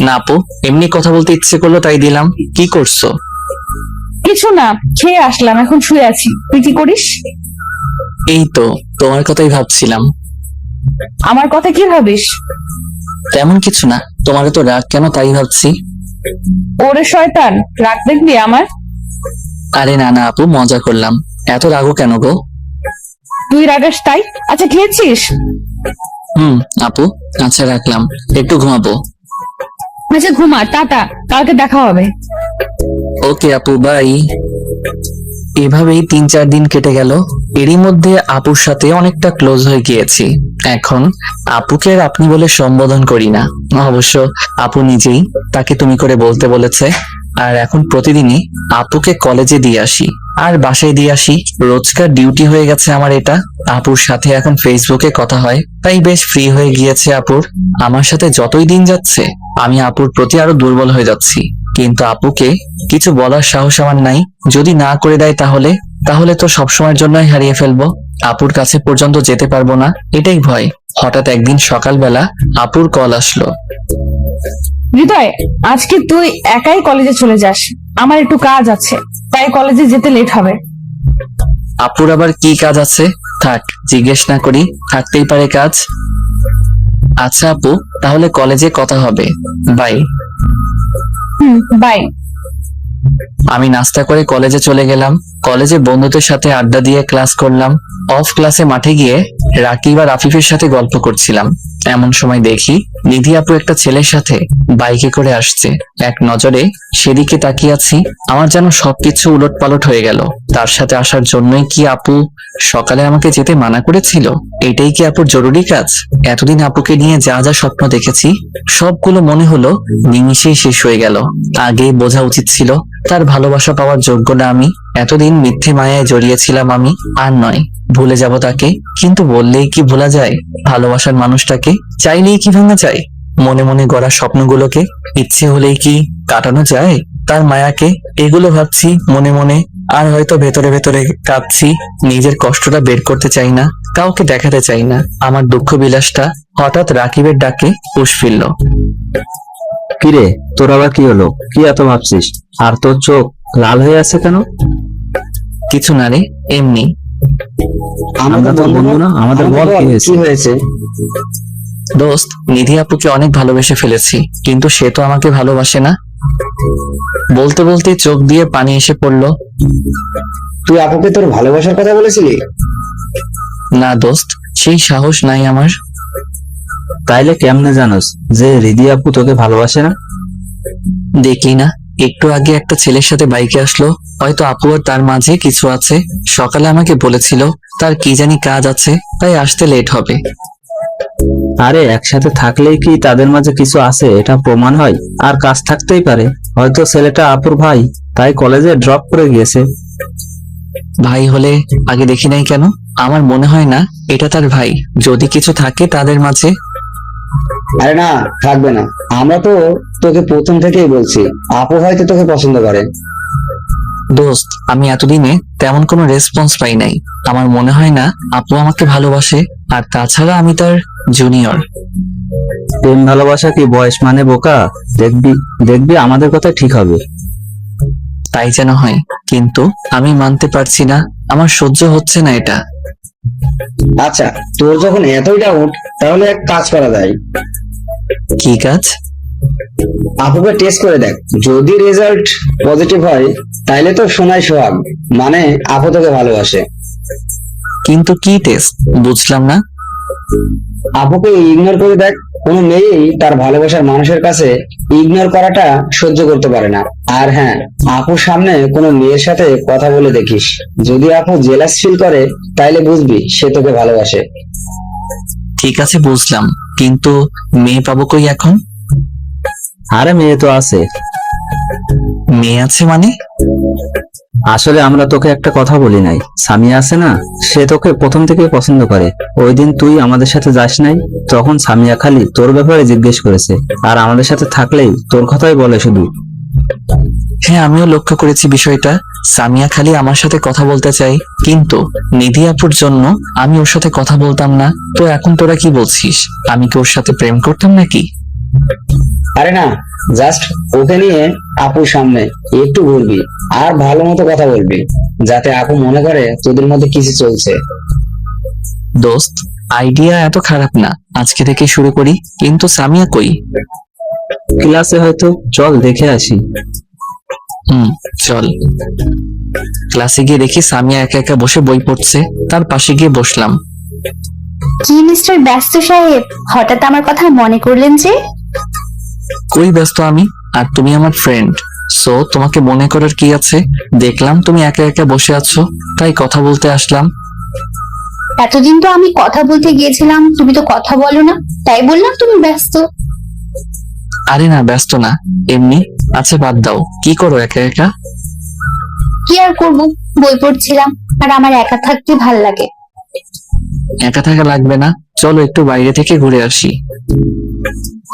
C: না আপু, এমনি কথা বলতে ইচ্ছে করলো তাই দিলাম। কি করছো?
B: কিছু না, খেয়ে আসলাম, এখন শুয়ে আছি। তুই কি করিস?
C: এই তো তোমার কথাই ভাবছিলাম।
B: আমার কথা কি ভাবিস?
C: তেমন কিছু না, তোমার তো রাগ কেন তাই ভাবছি।
B: ওরে শয়তান, রাগ দেখবি আমার?
C: আরে না না আপু, মজা করলাম। এত রাগও কেন গো?
B: তুই রাগাস তাই? আচ্ছা খেয়েছিস?
C: আপু, আচ্ছা রাখলাম, একটু ঘুমাবো।
B: আচ্ছা ঘুমা, টাটা, কালকে দেখা হবে।
C: ওকে আপু, বাই। এভাবেই 3-4 দিন কেটে গেল। এরই মধ্যে আপুর সাথে অনেকটা ক্লোজ হয়ে গিয়েছি। এখন আপুকে আর আপনি বলে সম্বোধন করি না, অবশ্য আপু নিজেই তাকে তুমি করে বলতে বলেছে। আর এখন প্রতিদিনই আপুকে কলেজে দিয়ে আসি আর বাসায় দিয়ে আসি, রোজকার ডিউটি হয়ে গেছে আমার এটা। আপুর সাথে এখন ফেসবুকে কথা হয়, তাই বেশ ফ্রি হয়ে গিয়েছে আপুর। আমার সাথে যতই দিন যাচ্ছে আমি আপুর প্রতি আরো দুর্বল হয়ে যাচ্ছি, কিন্তু আপুকে কিছু বলার সাহস আমার নাই। যদি না করে দেয় তাহলে তো সবসময়ের জন্যই হারিয়ে ফেলবো, আপুর কাছে পর্যন্ত যেতে পারবো না, এটাই ভয়। হঠাৎ একদিন সকালবেলা আপুর কল আসলো।
B: হৃদয়, আজকে তুই একাই কলেজে চলে যাস, আমার একটু কাজ আছে, তাই কলেজে যেতে লেট হবে।
C: আপুর আবার কি কাজ আছে? থাক, জিজ্ঞেস না করি, থাকতেই পারে কাজ। আচ্ছা আপু, তাহলে কলেজে কথা হবে, বাই।
B: বাই।
C: আমি নাস্তা করে কলেজে চলে গেলাম। কলেজে বন্ধুদের সাথে আড্ডা দিয়ে ক্লাস করলাম। অফ ক্লাসে মাঠে গিয়ে রাকিব আর আফিফের সাথে গল্প করছিলাম। এমন সময় দেখি নিধি আপু একটা ছেলের সাথে বাইকে করে আসছে। এক নজরে সেদিকে তাকিয়ে আছি, আমার যেন সবকিছু উলটপালট হয়ে গেল। তার সাথে আসার জন্যই কি আপু সকালে আমাকে যেতে মানা করেছিল? এটাই কি আপুর জরুরি কাজ? এতদিন আপুকে নিয়ে যা যা স্বপ্ন দেখেছি সবগুলো মনে হলো নিমিষেই শেষ হয়ে গেল। আগেই বোঝা উচিত ছিল তার ভালোবাসা পাওয়ার যোগ্য না আমি। এতদিন মিথ্যে মায়ায় জড়িয়েছিলাম আমি, আর নয়। ভুলে যাব তাকে, কিন্তু বললেই কি ভোলা যায় ভালোবাসার মানুষটাকে? চাইলেই কি ভাঙা যায় মনে মনে গড়া স্বপ্নগুলোকে? ইচ্ছে হলেই কি কাটানো যায় তার মায়াকে? এগুলো ভাবছি মনে মনে, আর হয়তো ভেতরে ভেতরে কাঁদছি। নিজের কষ্টটা বের করতে চাই না, কাউকে দেখাতে চাই না আমার দুঃখ বিলাসটা। হঠাৎ রাকিবের ডাকে হুঁশ ফিরল।
H: কিরে, তোর আবার কি হলো? কি এত ভাবছিস? আর তোর চোখ লাল হয়ে আছে কেন?
C: কিছু না রে, এমনি।
H: আমরা তো বন্ধু না, আমাদের বল কি হয়েছে?
E: কি হয়েছে?
C: দোস্ত, নিধি আপুকে অনেক ভালোবেসে ফেলেছি, কিন্তু সে তো আমাকে ভালোবাসে না। বলতে বলতে চোখ দিয়ে পানি এসে পড়লো।
E: তুই আপুকে তোর ভালোবাসার কথা বলেছিলি?
C: না দোস্ত, সেই সাহস নাই আমার।
H: তাইলে কেমনে জানোস যে রিদি আপু তোকে ভালোবাসে না?
C: দেখলি না, একটু আগে একটা ছেলের সাথে বাইকে আসলো, হয়তো আপু আর তার মাঝে কিছু আছে। সকালে আমাকে বলেছিল তার কি জানি কাজ আছে, তাই আসতে লেট হবে।
H: আরে একসাথে থাকলেই কি তাদের মাঝে কিছু আছে এটা প্রমাণ হয়? আর কাজ থাকতেই পারে, হয়তো ছেলেটা আপুর ভাই, তাই কলেজে ড্রপ করে গিয়েছে।
C: ভাই হলে আগে দেখি নাই কেন? আমার মনে হয় না এটা তার ভাই। যদি কিছু থাকে তাদের মাঝে।
E: আরে না, থাকবে না। আমরা তো তোকে প্রথম থেকেই বলছি আপু হয়তো তোকে পছন্দ করে।
C: দোস্ত, আমি এতদিনে তেমন কোনো রেসপন্স পাই নাই। আমার মনে হয় না আপু আমাকে ভালোবাসে, আর তাছাড়া আমি তার জুনিয়র।
H: প্রেম ভালোবাসা কি বয়স মানে বোকা? দেখবি দেখবি আমাদের কথা ঠিক হবে।
C: তাই যেন হয়, কিন্তু আমি মানতে পারছি না, আমার সহ্য হচ্ছে না এটা।
E: আচ্ছা, তোর যখন এতই ডাউট, তাহলে এক কাজ করা যায়।
C: কি কাজ?
E: আপুকে টেস্ট করে দেখ, যদি রেজাল্ট পজিটিভ হয় তাইলে তো সোনাই সোহাগ, মানে আপু তোকে ভালোবাসে।
C: কিন্তু কি টেস্ট বুঝলাম না।
E: আপুকে ইগনোর করে দেখ, কোনো মেয়েই তার ভালোবাসার মানুষের কাছে ইগনোর করাটা সহ্য করতে পারে না। আর হ্যাঁ, আপুর সামনে কোনো মেয়ের সাথে কথা বলে দেখিস, যদি আপু জেলাস ফিল করে তাইলে বুঝবি সে তোকে ভালোবাসে।
C: ঠিক আছে বুঝলাম, কিন্তু মেয়ে পাবো কই এখন?
H: আরে মেয়ে তো আছে।
C: মেয়ে আছে মানে?
H: আসলে আমরা তোকে একটা কথা বলি নাই, সামিয়া আছে না, সে তোকে প্রথম থেকে পছন্দ করে। ওই দিন তুই আমাদের সাথে যাস নাই, তখন সামিয়া খালি তোর ব্যাপারে জিজ্ঞেস করেছে, আর আমাদের সাথে থাকলেই তোর কথাই বলে শুধু।
C: হ্যাঁ, আমিও লক্ষ্য করেছি বিষয়টা। সামিয়া খালি আমার সাথে কথা বলতে চাই, কিন্তু নিধি আপুর জন্য আমি ওর সাথে কথা বলতাম না। তো এখন তোরা কি বলছিস, আমি কি ওর সাথে প্রেম করতাম নাকি?
E: আরে না, জাস্ট ওকে নিয়ে আপুর সামনে একটু ঘুরবি আর ভালো মতো কথা বলবি, যাতে আপু মনে করে তোদের মধ্যে কিছু চলছে।
C: দোস্ত, আইডিয়া এত খারাপ না, আজকে থেকে শুরু করি। কিন্তু সামিয়া কই?
H: ক্লাসে হয়তো, চল দেখে আসি।
C: চল। ক্লাসে গিয়ে দেখি সামিয়া একা একা বসে বই পড়ছে, তার পাশে গিয়ে বসলাম।
I: কি মিস্টার ব্যস্ত সাহেব, হঠাৎ আমার কথা মনে করলেন যে?
C: কই ব্যস্ত আমি, আর তুমি আমার ফ্রেন্ড, সো তোমাকে মনে করার কি আছে? দেখলাম তুমি একা একা বসে আছো, তাই কথা বলতে আসলাম।
I: এতদিন তো আমি কথা বলতে গিয়েছিলাম, তুমি তো কথা বলো না, তাই বললাম তুমি ব্যস্ত।
C: আরে না, ব্যস্ত না, এমনি। আচ্ছা বাদ দাও, কি করো একা একা?
I: কি আর করবো, বই পড়ছিলাম, আর আমার একা থাকতে ভাল লাগে।
C: একা থাকা লাগবে না, চলো একটু বাইরে থেকে ঘুরে আসি।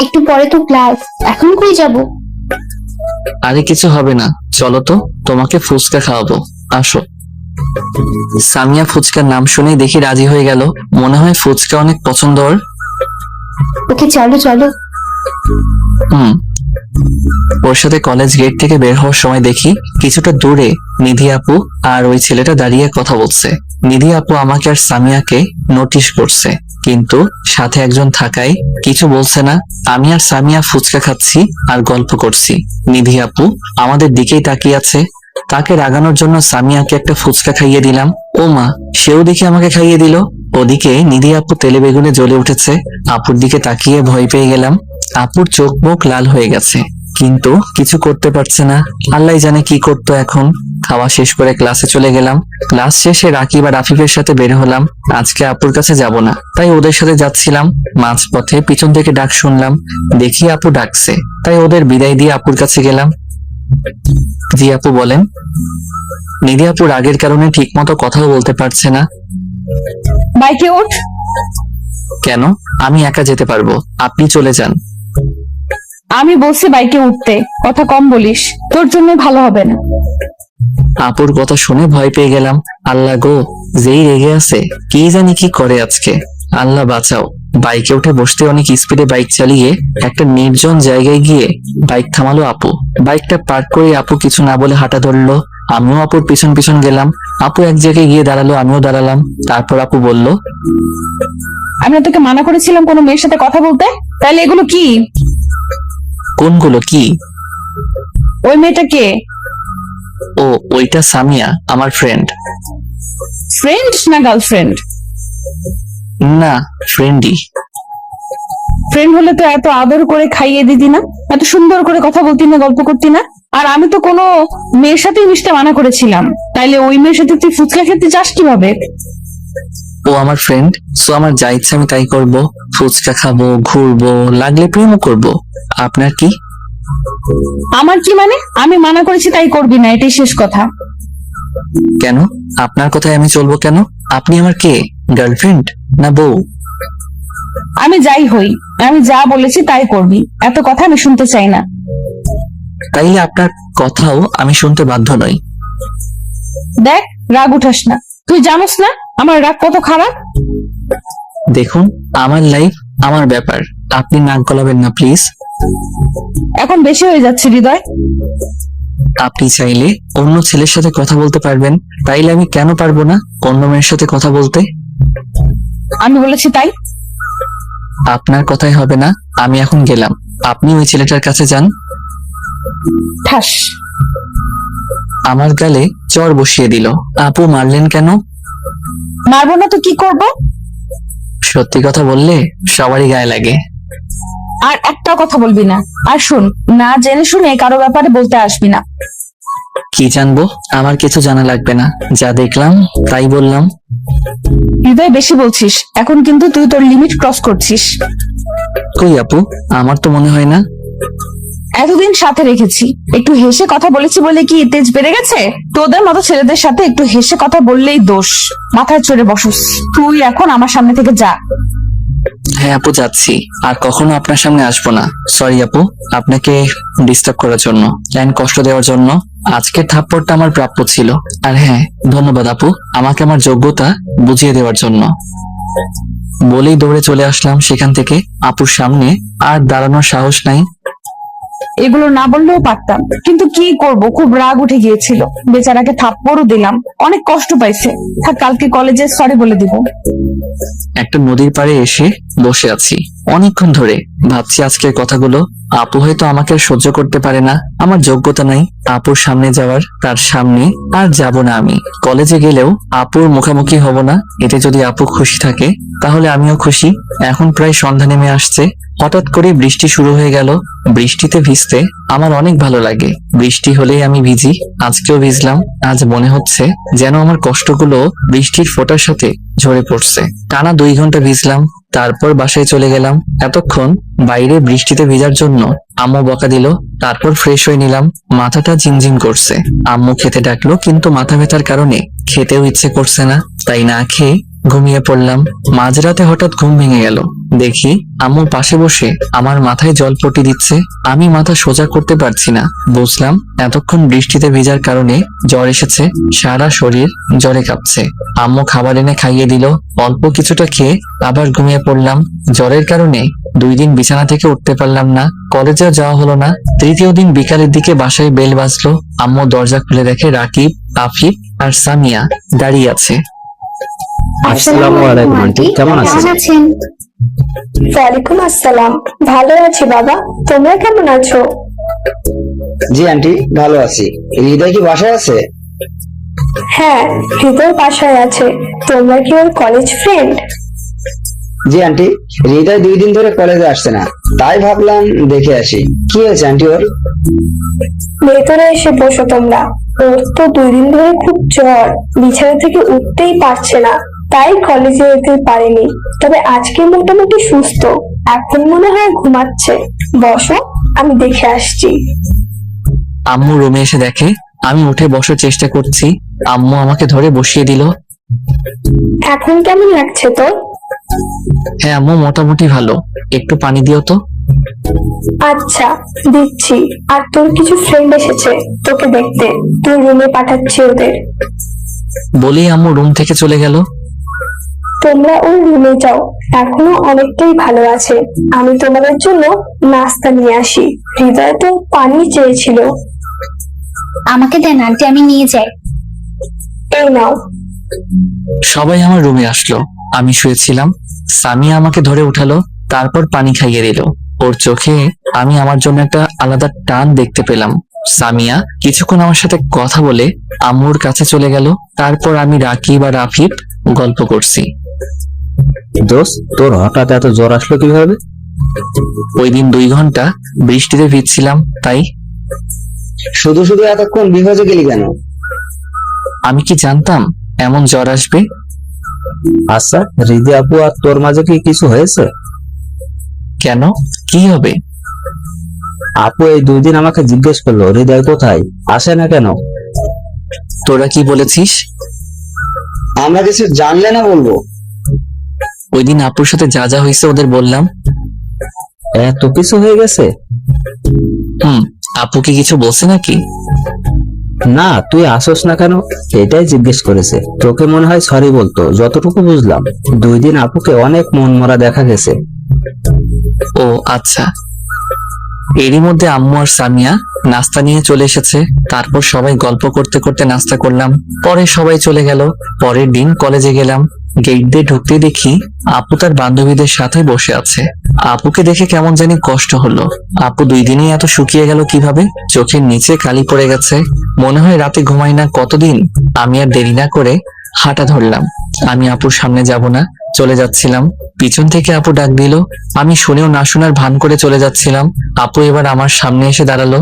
I: একটু পরে তো ক্লাস, এখন কই যাব?
C: আরে কিছু হবে না, চলো তো, তোমাকে ফুচকা খাওয়াবো, আসো। সামিয়া ফুচকার নাম শুনেই দেখি রাজি হয়ে গেল, মনে হয় ফুচকা অনেক পছন্দ ওর।
I: ওকে চলো চলো।
C: ওর সাথে কলেজ গেট থেকে বের হওয়ার সময় দেখি কিছুটা দূরে নিধি আপু আর ওই ছেলেটা দাঁড়িয়ে কথা বলছে। নিধি আপু আমাকে আর সামিয়াকে নোটিশ করছে, কিন্তু সাথে একজন থাকায় কিছু বলছে না। আমি আর সামিয়া ফুচকা খাচ্ছি আর গল্প করছি। নিধি আপু আমাদের দিকেই তাকিয়ে আছে। তাকে রাগানোর জন্য সামিয়াকে একটা ফুচকা খাইয়ে দিলাম। ও মা, সেও দেখি আমাকে খাইয়ে দিল। ওদিকে নিধি আপু তেলে বেগুনে জ্বলে উঠেছে। আপুর দিকে তাকিয়ে ভয় পেয়ে গেলাম। আপুর চোখ মুখ লাল হয়ে গেছে, কিন্তু কিছু করতে পারছে না। আল্লাহ জানে কি করতো এখন। খাওয়া শেষ করে ক্লাসে চলে গেলাম। ক্লাস শেষে রাকিব আর আফিফের সাথে বের হলাম। আজকে আপুর কাছে যাব না, তাই ওদের সাথে যাচ্ছিলাম। মাঝপথে পিছন থেকে ডাক শুনলাম, দেখি আপু ডাকছে, তাই ওদের বিদায় দিয়ে আপুর কাছে গেলাম। জি আপু বলেন। নিধি আপু রাগের কারণে ঠিক মতো কথাও বলতে পারছে না।
B: বাইকে ওঠ।
C: কেন? আমি একা যেতে পারবো, আপনি চলে যান।
B: আমি বলছি বাইকে উঠতে, কথা কম বলিস, তোর জন্য ভালো হবে না।
C: আপুর কথা শুনে ভয় পেয়ে গেলাম। আল্লাহ গো, যেই রেগে আছে, কি জানি কি করে আজকে। আল্লাহ বাঁচাও। বাইকে উঠে বসতে অনেক স্পিডে বাইক চালিয়ে একটা নির্জন জায়গায় গিয়ে বাইক থামালো আপু। বাইকটা পার্ক করে আপু কিছু না বলে হাঁটা ধরলো। আমিও আপুর পিছন পিছন গেলাম। আপু এক জায়গায় গিয়ে দাঁড়ালো, আমিও দাঁড়ালাম। তারপর আপু বলল,
B: আমি না তোকে মানা করেছিলাম কোনো মেয়ের সাথে কথা বলতে? তাহলে এগুলো কি?
C: কোনগুলো কি?
B: ওই মেয়েটা কে?
C: ও, ওইটা সামিয়া, আমার ফ্রেন্ড।
B: ফ্রেন্ড না গার্লফ্রেন্ড?
C: না, ফ্রেন্ডই।
B: ফ্রেন্ড হলে তো এত আদর করে খাইয়ে দিতি না, এত সুন্দর করে কথা বলতি না, গল্প করতি না। আর আমি তো কোনো মেয়ের সাথেই মিশতে মানা করেছিলাম, তাইলে ওই মেয়ের সাথে তুই ফুচকা খেতে চাস কিভাবে?
C: ও আমার ফ্রেন্ড, সো আমার যা ইচ্ছা আমি তাই করবো। ফুচকা খাবো, ঘুরবো, লাগলে প্রেমও করবো। আপনার কি?
B: আমার কি মানে? আমি মানা করেছি তাই করবি না, এটাই শেষ কথা।
C: কেন? আপনার কথায় আমি চলবো কেন? আপনি আমার কে? গার্লফ্রেন্ড না বউ?
B: আমি যাই হই, আমি যা বলেছি তাই করবি, এত কথা আমি শুনতে চাই না।
C: তাইলে আপনার কথাও আমি শুনতে বাধ্য নই।
B: দেখ, রাগ উঠাস না, তুই জানোস না আমার রাগ কত খারাপ।
C: দেখুন, আমার লাইফ, আমার ব্যাপার, আপনি নাক গলাবেন না প্লিজ।
B: এখন বেশি হয়ে যাচ্ছে হৃদয়।
C: আপনি চাইলে অন্য ছেলের সাথে কথা বলতে পারবেন, তাইলে আমি কেন পারবো না অন্য মেয়ের সাথে কথা বলতে?
B: আমি বলেছি তাই।
C: আপনার কথাই হবে না, আমি এখন গেলাম। আপনি ওই ছেলেটার কাছে যান।
B: ঠাস।
C: আমার গালে চড় বসিয়ে দিল। আপু মারলেন কেন?
B: মারবো না তো কি করব?
C: সত্যি কথা বললে সবারই গায়ে লাগে।
B: আর একটাও কথা বলবি না। আর শুন, না জেনে শুনে কারো ব্যাপারে বলতে আসবি না।
C: কি জানবো? আমার কিছু জানা লাগবে না, যা দেখলাম তাই বললাম।
B: হৃদয়, বেশি বলছিস। এখন কিন্তু তুই তোর লিমিট ক্রস করছিস।
C: কই আপু, আমার তো মনে হয় না।
B: এতদিন সাথে রেখেছি, একটু হেসে কথা বলেছি বলে কি তেজ বেড়ে গেছে? তোদের মতো ছেলেদের সাথে একটু হেসে কথা বললেই দোষ। মাথায় চড়ে বসস। তুই এখন আমার সামনে থেকে যা।
C: হ্যাঁ আপু, যাচ্ছি। আর কখনো আপনার সামনে আসবো না। সরি আপু, আপনাকে ডিস্টার্ব করার জন্য, কষ্ট দেওয়ার জন্য। আজকের থাপ্পড়টা আমার প্রাপ্য ছিল। আর হ্যাঁ, ধন্যবাদ আপু, আমাকে আমার যোগ্যতা বুঝিয়ে দেওয়ার জন্য। বলেই দৌড়ে চলে আসলাম সেখান থেকে। আপুর সামনে আর দাঁড়ানোর সাহস নাই।
B: এগুলো না বললেও পারতাম, কিন্তু কি করব, খুব রাগ উঠে গিয়েছিল। বেচারাকে থাপ্পড়ও দিলাম, অনেক কষ্ট পাইছে। থাক, কালকে কলেজে সরি বলে দিব।
C: একটা নদীর পাড়ে এসে বসে আছি অনেকক্ষণ ধরে, ভাবছি আজকের কথাগুলো। আপু হয়তো আমাকে আর সহ্য করতে পারে না, আমার যোগ্যতা নাই আপুর সামনে যাওয়ার। তার সামনে আর যাব না আমি। কলেজে গেলেও আপুর মুখোমুখি হব না। এতে যদি আপু খুশি থাকে তাহলে আমিও খুশি। এখন প্রায় সন্ধ্যা নেমে আসছে। হঠাৎ করে বৃষ্টি শুরু হয়ে গেল। বৃষ্টিতে ভিজতে আমার অনেক ভালো লাগে। বৃষ্টি হলেই আমি ভিজি। আজকেও ভিজলাম। আজ মনে হচ্ছে যেন আমার কষ্টগুলো বৃষ্টির ফোঁটার সাথে ঝরে পড়ছে। টানা 2 ঘন্টা ভিজলাম, তারপর বাসায় চলে গেলাম। এতক্ষণ বাইরে বৃষ্টিতে ভিজার জন্য আম্মু বকা দিল। তারপর ফ্রেশ হয়ে নিলাম। মাথাটা ঝিমঝিম করছে। আম্মু খেতে ডাকলো, কিন্তু মাথা ব্যথার কারণে খেতেও ইচ্ছে করছে না, তাই না খেয়ে ঘুমিয়ে পড়লাম। মাঝরাতে হঠাৎ ঘুম ভেঙে গেল। দেখি আম্মু পাশে বসে আমার মাথায় জলপট্টি দিচ্ছে। আমি মাথা সোজা করতে পারছি না। বুঝলাম এতক্ষণ বৃষ্টিতে ভেজার কারণে জ্বর এসেছে। সারা শরীর জ্বরে কাঁপছে। আম্মু খাবার এনে খাইয়ে দিল। অল্প কিছুটা খেয়ে আবার ঘুমিয়ে পড়লাম। জ্বরের কারণে 2 দিন বিছানা থেকে উঠতে পারলাম না। কলেজেও যাওয়া হলো না। তৃতীয় দিন বিকালের দিকে বাসায় বেল বাজলো। আম্মু দরজা খুলে দেখে রাকিব, আফিফ আর সামিয়া দাঁড়িয়ে আছে।
D: আসসালামু আলাইকুম আন্টি, কেমন আছেন? ওয়ালাইকুম আসসালাম, ভালো আছি বাবা, তোমরা কেমন আছো?
E: জি আন্টি, ভালো আছি। হৃদয় কি বাসায় আছে?
D: হ্যাঁ, হৃদয় বাসায় আছে। তোমরা কি ওর কলেজ ফ্রেন্ড?
E: জি আন্টি, হৃদয় 2 দিন ধরে কলেজে আসছে না, তাই ভাবলাম দেখে আসি। কি হয়েছে আন্টি ওর?
D: ভেতরে এসে বসো তোমরা। ওর তো 2 দিন ধরে খুব জ্বর, বিছানা থেকে উঠতেই পারছে না, তাই কলেজে যেতে পারেনি। তবে আজকে মোটামুটি সুস্থ, এখন মনে হয় ঘুমাচ্ছে। বসো, আমি দেখে আসছি।
C: আম্মু রুমে এসে দেখে আমি উঠে বসার চেষ্টা করছি। আম্মু আমাকে ধরে বসিয়ে দিল।
D: এখন কেমন লাগছে তোর?
C: হ্যাঁ আম্মু, মোটামুটি ভালো। একটু পানি দিও তো।
D: আচ্ছা, দিচ্ছি। আর তোর কিছু ফ্রেন্ড এসেছে তোকে দেখতে, তুই রুমে পাঠাচ্ছি ওদের।
C: বলেই আম্মু রুম থেকে চলে গেল।
D: তোমরা ওর রুমে যাও, এখনো অনেকটাই ভালো আছে। আমি তোমাদের জন্য নাস্তা নিয়ে আসি। হৃদয় তো পানি চেয়েছিল।
I: আমাকে দেন আন্টি, আমি নিয়ে যাই।
D: এই নাও।
C: সবাই আমার রুমে আসলো। আমি শুয়েছিলাম। সামিয়া আমাকে ধরে উঠালো, তারপর পানি খাইয়ে দিল। ওর চোখে আমি আমার জন্য একটা আলাদা টান দেখতে পেলাম। সামিয়া কিছুক্ষণ আমার সাথে কথা বলে আম্মুর কাছে চলে গেল। তারপর আমি রাকিব আর আফিফ গল্প করছি।
H: দোস্ত, তোর হঠাৎ এত জ্বর আসলো কিভাবে?
C: ওই দিন 2 ঘন্টা বৃষ্টিতে ভিজছিলাম, তাই।
E: শুধু শুধু এতক্ষণ বিভজে গেলি কেন?
C: আমি কি জানতাম এমন জ্বর আসবে?
H: আচ্ছা, হৃদয় আপু আর তোর মাঝে কি কিছু হয়েছে?
C: কেন, কি হবে?
H: আপু এই 2 দিন আমাকে জিজ্ঞেস করলো হৃদয় কোথায়, আসে না কেন।
C: তোরা কি বলেছিস?
E: আমরা কিছু জানলে না বলবো?
C: ওই দিন আপুর সাথে যা যা হয়েছে ওদের বললাম।
H: এত কিছু হয়ে গেছে?
C: আপু কি কিছু বলছে নাকি?
H: না, তুই আসোস না কেন এটাই জিজ্ঞেস করেছে। তোকে মনে হয় সরি বলতো, যতটুকু বুঝলাম। 2 দিন আপুকে অনেক মন মরা দেখা গেছে।
C: ও আচ্ছা। এরই মধ্যে আম্মু আর সামিয়া নাস্তা নিয়ে চলে এসেছে। তারপর সবাই গল্প করতে করতে নাস্তা করলাম। পরে সবাই চলে গেল। পরের দিন কলেজে গেলাম। গেট দিয়ে ঢুকতে দেখি আপু তার বান্ধবীদের সাথে বসে আছে। আপুকে দেখে কেমন জানি কষ্ট হলো। আপু 2 দিনেই এত শুকিয়ে গেল কিভাবে? চোখের নিচে কালি পড়ে গেছে। মনে হয় রাতে ঘুমাই না কতদিন। আমি আর দেরি না করে হাঁটা ধরলাম। আমি আপুর সামনে যাব না, চলে যাচ্ছিলাম। পিছন থেকে আপু ডাক দিল। আমি শুনেও না শোনার ভান করে চলে যাচ্ছিলাম। আপু এবার আমার সামনে এসে দাঁড়ালো।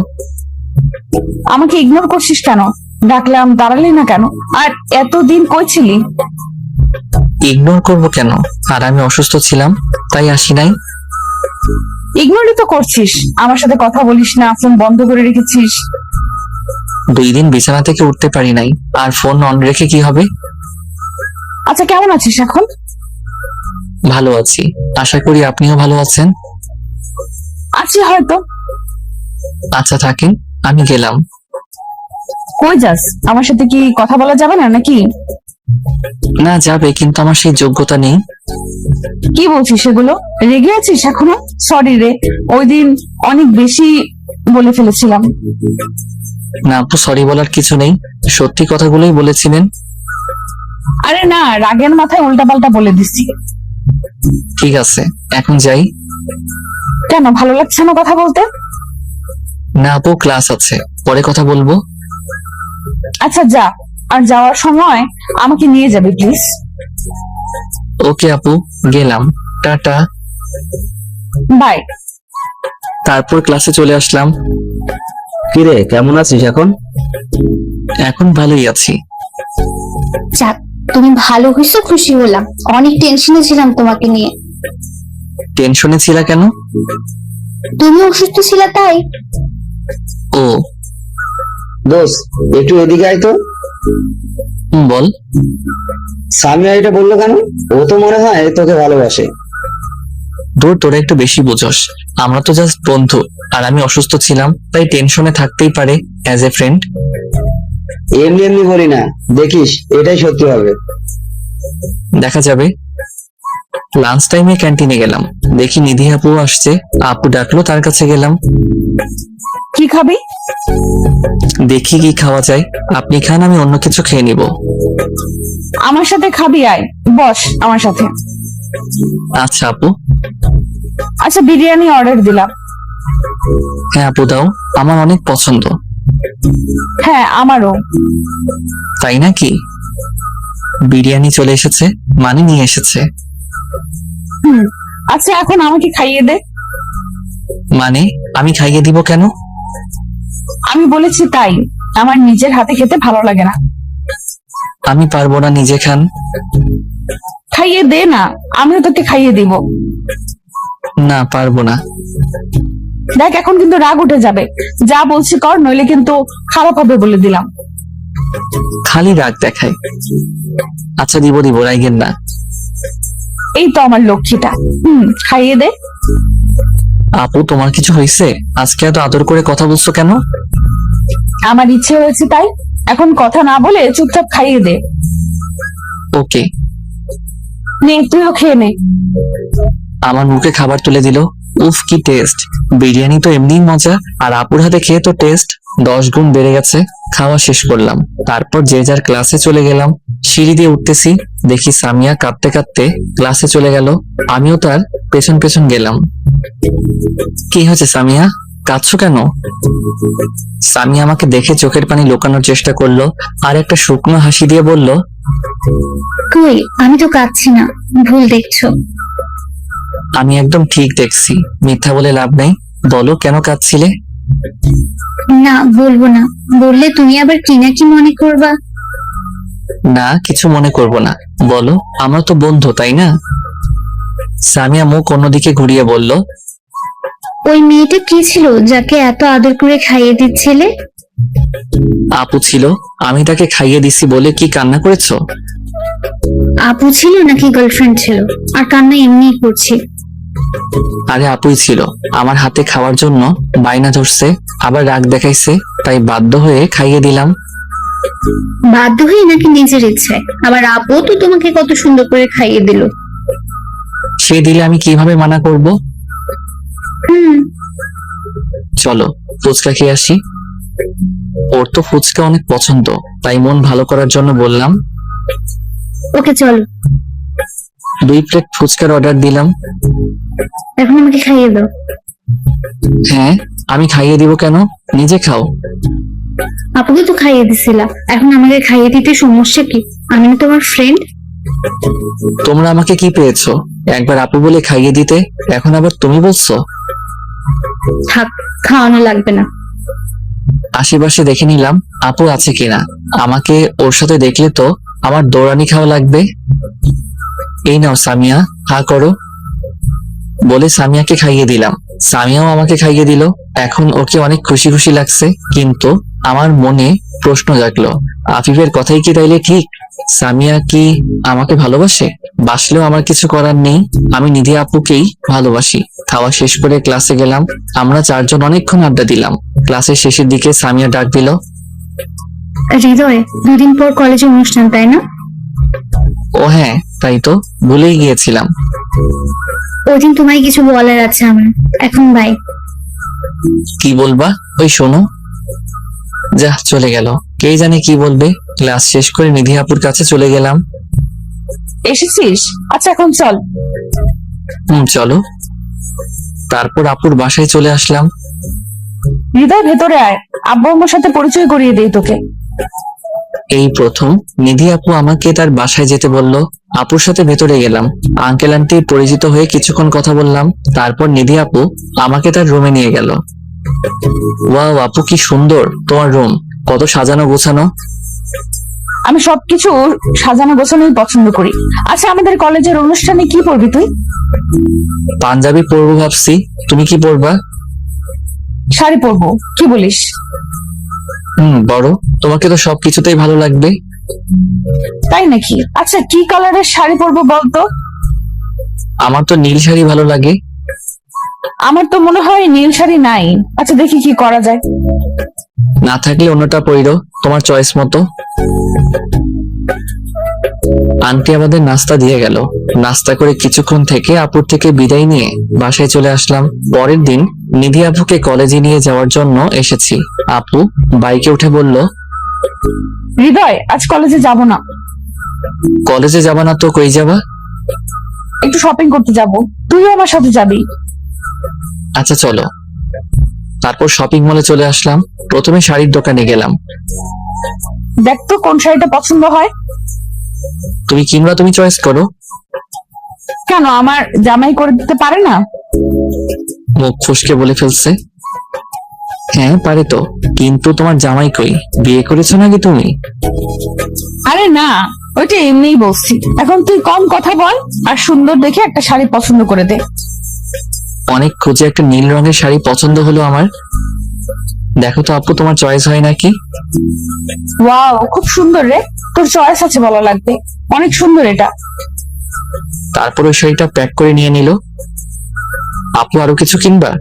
B: আমাকে ইগনোর করছিস কেন? ডাকলাম দাঁড়ালি না কেন? আর এতদিন কই ছিলি?
C: ইগনোর করব কেন? আর আমি অসুস্থ ছিলাম, তাই আসি নাই।
B: ইগনোরই তো করছিস, আমার সাথে কথা বলিস না, ফোন বন্ধ করে রেখেছিস।
C: 2 দিন বিছানা থেকে উঠতে পারি নাই, আর ফোন অন রেখে কি হবে?
B: আচ্ছা, কেমন আছিস এখন?
C: ভালো আছি, আশা করি আপনিও ভালো আছেন।
B: আছি হয়তো।
C: আচ্ছা থাকেন, আমি গেলাম।
B: কই যাস? আমার সাথে কি কথা বলা যাবে না নাকি?
C: না যাবে, কিন্তু আমার সেই যোগ্যতা নেই।
B: কি বলছিস সেগুলো? রেগে আছিস এখনো? সরি রে, ওই দিন অনেক বেশি বলে ফেলেছিলাম।
C: না আপু, সরি বলার কিছু নেই, সত্যি কথাগুলোই বলেছিলেন।
B: আরে না, রাগের মাথায় উল্টাপাল্টা বলে দিছি।
C: ঠিক আছে, এখন যাই।
B: কেন, ভালো লাগছে না কথা বলতে?
C: না আপু, ক্লাস আছে, পরে কথা বলবো।
B: আচ্ছা যা, আর যাওয়ার সময় আমাকে নিয়ে যাবে প্লিজ।
C: ওকে আপু, গেলাম, টাটা।
B: বাই।
C: তারপর ক্লাসে চলে আসলাম।
H: কিরে, কেমন আছিস এখন?
C: এখন ভালোই আছি।
I: যাক, তুমি ভালো হয়েছো, খুশি হলাম। অনেক টেনশনে ছিলাম তোমাকে নিয়ে।
C: টেনশনে ছিলা কেন?
I: তুমি অসুস্থ ছিলে তাই।
C: ও
E: দোস্ত, একটু এদিকে আয় তো।
C: বল।
E: সামিয়া এটা বললো কেন? ও তো মনে হয় তোকে ভালোবাসে।
C: দূর, তোরা একটু বেশি বুঝোস। আমরা তো জাস্ট বন্ধু, আর আমি অসুস্থ ছিলাম, তাই টেনশনে থাকতেই পারে অ্যাজ এ ফ্রেন্ড।
E: এমনি এমনি বলি না, দেখিস এটাই সত্যি হবে।
C: দেখা যাবে। লাঞ্চ টাইমে ক্যান্টিনে গেলাম, দেখি নিধি আপু আসছে। আপু ডাকলো, তার কাছে গেলাম।
B: কি খাবি?
C: দেখি কি খাওয়া যায়, আপনি খান, আমি অন্য কিছু খেয়ে নিব।
B: আমার সাথে খাবি? আয়, বস আমার সাথে।
C: আচ্ছা আপু।
B: আচ্ছা, বিরিয়ানি অর্ডার দিলাম।
C: হ্যাঁ আপু, দাও, আমার অনেক পছন্দ।
B: হ্যাঁ, আমারও।
C: তাই নাকি? বিরিয়ানি চলে এসেছে, মানে নিয়ে এসেছে।
B: হুম। আচ্ছা, এখন আমাকে খাইয়ে দে।
C: মানে আমি খাইয়ে দিব কেন?
B: আমি বলেছি তাই, আমার নিজের হাতে খেতে ভালো লাগে না।
C: আমি পারবো না, নিজে খান।
B: খাইয়ে দে না, আমিও তোকে খাইয়ে দিব।
C: না, পারবো না।
B: দেখ, এখন কিন্তু রাগ উঠে যাবে। যা বলছি কর, নইলে কিন্তু খারাপ হবে বলে দিলাম।
C: খালি রাগ দেখায়। আচ্ছা দিব দিব, রাগেন না।
B: এই তো আমার লক্ষ্মীটা। খাইয়ে দে।
C: আপু, তোমার কিছু হয়েছে? আজকে এত আদর করে কথা বলছো কেন?
B: আমার ইচ্ছে হয়েছে তাই। এখন কথা না বলে চুপচাপ খাইয়ে দে।
C: ওকে।
B: নে, তুইও খেয়ে নে।
C: আমার মুখে খাবার তুলে দিল। উফ, কি টেস্ট! বিরিয়ানি তো এমনিই মজা, আর আপুর হাতে খেয়ে তো টেস্ট 10 গুণ বেড়ে গেছে। খাওয়া শেষ করলাম, তারপর যে যার ক্লাসে চলে গেলাম। সিঁড়ি দিয়ে উঠতেছি, দেখি সামিয়া কাঁদতে কাঁদতে ক্লাসে চলে গেল। আমিও তার পেছন পেছন গেলাম। কি হয়েছে সামিয়া, কাঁদছো কেন? সামিয়া আমাকে দেখে চোখের পানি লুকানোর চেষ্টা করলো, আর একটা শুকনো হাসি দিয়ে বলল,
I: কই, আমি তো কাঁদছি না, ভুল দেখছো।
C: আমি একদম ঠিক দেখছি, মিথ্যা বলে লাভ নেই। বলো, কেন কাঁদছিলে?
I: না, বলবো না, বললে তুমি আবার কি না কি মনে করবা।
C: না, কিছু মনে করব না, বলো, আমরা তো বন্ধু, তাই না? সামিয়া মুখ অন্যদিকে ঘুরিয়ে বলল,
I: ওই মেয়েটা কি ছিল যাকে এত আদর করে খাইয়ে দিচ্ছিলে?
C: আপু ছিল, আমি তাকে খাইয়ে দিছি বলে কি কান্না করেছো?
I: আপু ছিল নাকি গার্লফ্রেন্ড ছিল? আর কান্না এমনিই করছি।
C: আরে আপুই ছিল, আমার হাতে খাওয়ার জন্য বায়না ধরছে, আবার রাগ দেখাইছে, তাই বাধ্য হয়ে খাইয়ে দিলাম।
I: বাধ্য হয়ে নাকি নিজের ইচ্ছায়? আবার আপু তো তোমাকে কত সুন্দর করে খাইয়ে দিল।
C: সে দিলে আমি কিভাবে মানা করব?
I: হুম।
C: চলো ফুচকা খেয়ে আসি। ওর তো ফুচকা অনেক পছন্দ, তাই মন ভালো করার জন্য বললাম।
I: ওকে, চলো।
C: 2 প্লেট ফুচকার অর্ডার দিলাম।
I: এখন আমাকে খাইয়ে দাও।
C: হ্যাঁ, আমি খাইয়ে দিব কেন, নিজে খাও।
I: আপুকে তো খাইয়ে দিছিলা, এখন আমাকে খাইয়ে দিতে সমস্যা কি? আমি না তোমার ফ্রেন্ড।
C: তোমরা আমাকে কি পেয়েছো? একবার আপু বলে খাইয়ে দিতে, এখন আবার তুমি বলছো?
I: থাক, খাওয়ানো লাগবে না।
C: আশেপাশে দেখে নিলাম আপু আছে কিনা। আমাকে ওর সাথে দেখলে তো আমার দৌড়ানি খাওয়া লাগবে। এই নাও সামিয়া, হা করো বলে সামিয়াকে খাইয়ে দিলাম। সামিয়াও আমাকে খাইয়ে দিল। এখন ওকে অনেক খুশি খুশি লাগছে, কিন্তু আমার মনে প্রশ্ন জাগলো, আফিফের কথাই কি তাইলে ঠিক? সামিয়া কি আমাকে ভালোবাসে? বাসলেও আমার কিছু করার নেই, আমি নিধি আপুকেই ভালোবাসি। খাওয়া শেষ করে ক্লাসে গেলাম। আমরা চারজন অনেকক্ষণ আড্ডা দিলাম। ক্লাসের শেষের দিকে সামিয়া ডাক দিল,
I: হৃদয়, 2 দিন পর কলেজে অনুষ্ঠান, তাই না?
C: ও হ্যাঁ, তাই তো, ভুলেই গিয়েছিলাম।
I: ওই দিন তোমায় কিছু বলার আছে আমার। এখন বাই।
C: কি বলবা? ওই শোনো। যা, চলে গেল। কে জানে কি বলবে। ক্লাস শেষ করে নিধি আপুর কাছে চলে গেলাম।
B: এসেছিস? আচ্ছা এখন চল।
C: চলো। তারপর আপুর বাসায় চলে আসলাম।
B: হৃদয়, ভেতরে আয়, আব্বু আম্মুর সাথে পরিচয় করিয়ে দেই তোকে।
C: এই প্রথম নিধি আপু আমাকে তার বাসায় যেতে বলল। আপুর সাথে ভেতরে গেলাম। আঙ্কেল আন্টি পরিচিত হয়ে কিছুক্ষণ কথা বললাম। তারপর নিধি আপু আমাকে তার রুমে নিয়ে গেল। ওয়াও আপু, কি সুন্দর তোমার রুম, কত সাজানো গোছানো।
B: আমি সবকিছু সাজানো গোছানোই পছন্দ করি। আচ্ছা, আমাদের কলেজের অনুষ্ঠানে কি পড়বি তুই?
C: পাঞ্জাবি পরবো ভাবছি, তুমি কি পরবা?
B: শাড়ি পরবো, কি বলিস?
C: বড়, তোমাকে তো সবকিছুতেই ভালো লাগবে।
B: তাই নাকি? আচ্ছা, কি কালারের শাড়ি পরবো বলতো?
C: আমার তো নীল শাড়ি ভালো লাগে।
B: আমার তো মনে হয় নীল শাড়ি নাই। আচ্ছা, দেখি কি করা যায়।
C: না থাকলে অন্যটা পইরো, তোমার চয়েস মতো। আন্টি আমাদের নাস্তা দিয়ে গেল। নাস্তা করে কিছুক্ষণ থেকে আপুর থেকে বিদায় নিয়ে বাসায় চলে আসলাম। পরের দিন নিধি আপুকে কলেজে নিয়ে যাওয়ার জন্য এসেছি। আপু বাইকে উঠে বলল,
B: হৃদয়, আজ কলেজে যাব না।
C: কলেজে যাবা না তো কই যাবা?
B: একটু শপিং করতে যাব, তুইও আমার সাথে যাবি।
C: আচ্ছা চলো। তারপর শপিং মলে চলে আসলাম। প্রথমে শাড়ির দোকানে গেলাম।
B: দেখ তো কোন শাড়িটা পছন্দ হয়।
C: তুমি কিনবা, তুমি চয়েস করো।
B: কেন, আমার জামাই করে দিতে পারে না?
C: মুখ ফুসকে বলে ফেলছে। হ্যাঁ পারে তো, কিন্তু তোমার জামাই কই? বিয়ে করেছো নাকি তুমি?
B: আরে না, ওইটা এমনিই বলছি। এখন তুই কম কথা বল আর সুন্দর দেখে একটা শাড়ি পছন্দ করে দে।
C: অনেক খুঁজে একটা নীল রঙের শাড়ি পছন্দ হলো আমার। দেখো তো আপু, তোমার চয়েস হয় নাকি?
B: ওয়াও, খুব সুন্দর রে, তোর চয়েস আছে বলা লাগবে। অনেক সুন্দর এটা।
C: তারপর ওই শাড়িটা প্যাক করে নিয়ে নিল। আপু আরো কিছু কিনবা?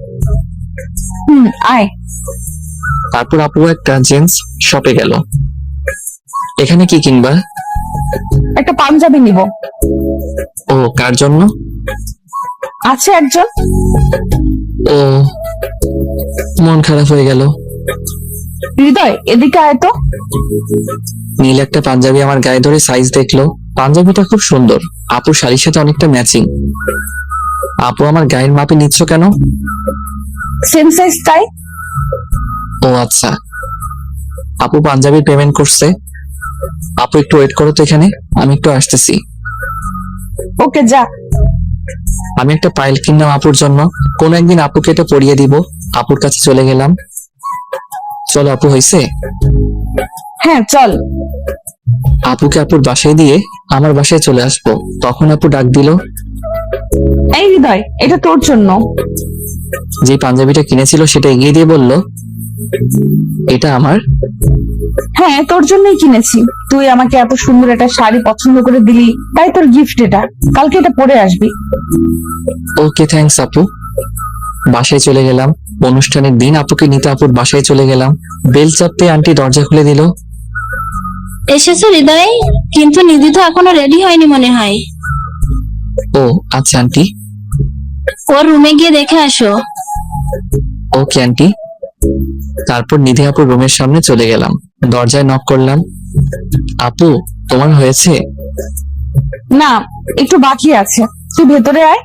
B: আয়।
C: তারপর আপু একটা জেন্টস শপে গেল। এখানে কি কিনবা?
B: একটা পাঞ্জাবি নিব।
C: ও, কার জন্য?
B: আছে একজন।
C: ও, মন খারাপ হয়ে গেল।
B: হৃদয়, এদিকে আয় তো।
C: নীল একটা পাঞ্জাবি আমার গায়ে ধরে সাইজ দেখলো। পাঞ্জাবিটা খুব সুন্দর, আপুর শাড়ির সাথে অনেকটা ম্যাচিং। আপু আমার গায়ের মাপে নিচ্ছ কেন?
B: সেম সাইজ তাই।
C: ও আচ্ছা। আপু পাঞ্জাবির পেমেন্ট করছে। আপু একটু ওয়েট করো তো এখানে, আমি একটু আসতেছি।
B: ওকে, যা।
C: আমি একটা পাইল কিনলাম আপুর জন্য। কোন একদিন আপুকে এটা পরিয়ে দিব। আপুর কাছে চলে গেলাম। চলো আপু, হয়েছে?
B: হ্যাঁ চল।
C: আপুকে আপুর বাসায় দিয়ে আমার বাসায় চলে আসবো। তখন আপু ডাক দিল,
B: এই হৃদয়, এটা তোর জন্য।
C: যে পাঞ্জাবিটা কিনেছিল সেটা এগিয়ে দিয়ে বলল, এটা আমার?
B: হ্যাঁ, তোর জন্যই কিনেছি। তুই আমাকে এত সুন্দর একটা শাড়ি পছন্দ করে দিলি, তাই তোর গিফট এটা। কালকে এটা পরে আসবি।
C: ওকে, থ্যাঙ্কস আপু। বাসায় চলে গেলাম। অনুষ্ঠানের দিন আপুকে নিতে আপুর বাসায় চলে গেলাম। বেল চাপতে আন্টি দরজা খুলে দিল।
I: এসেছো হৃদয়, কিন্তু নিধি তো এখনো রেডি হয়নি মনে হয়।
C: ও আচ্ছা আন্টি।
I: ওর রুমে গিয়ে দেখে আসো।
C: Okay aunty. তারপর নিধি আপুর রুমের সামনে চলে গেলাম। দরজায় নক করলাম। আপু, তোমার হয়েছে?
B: না, একটু বাকি আছে। তুই ভেতরে আয়।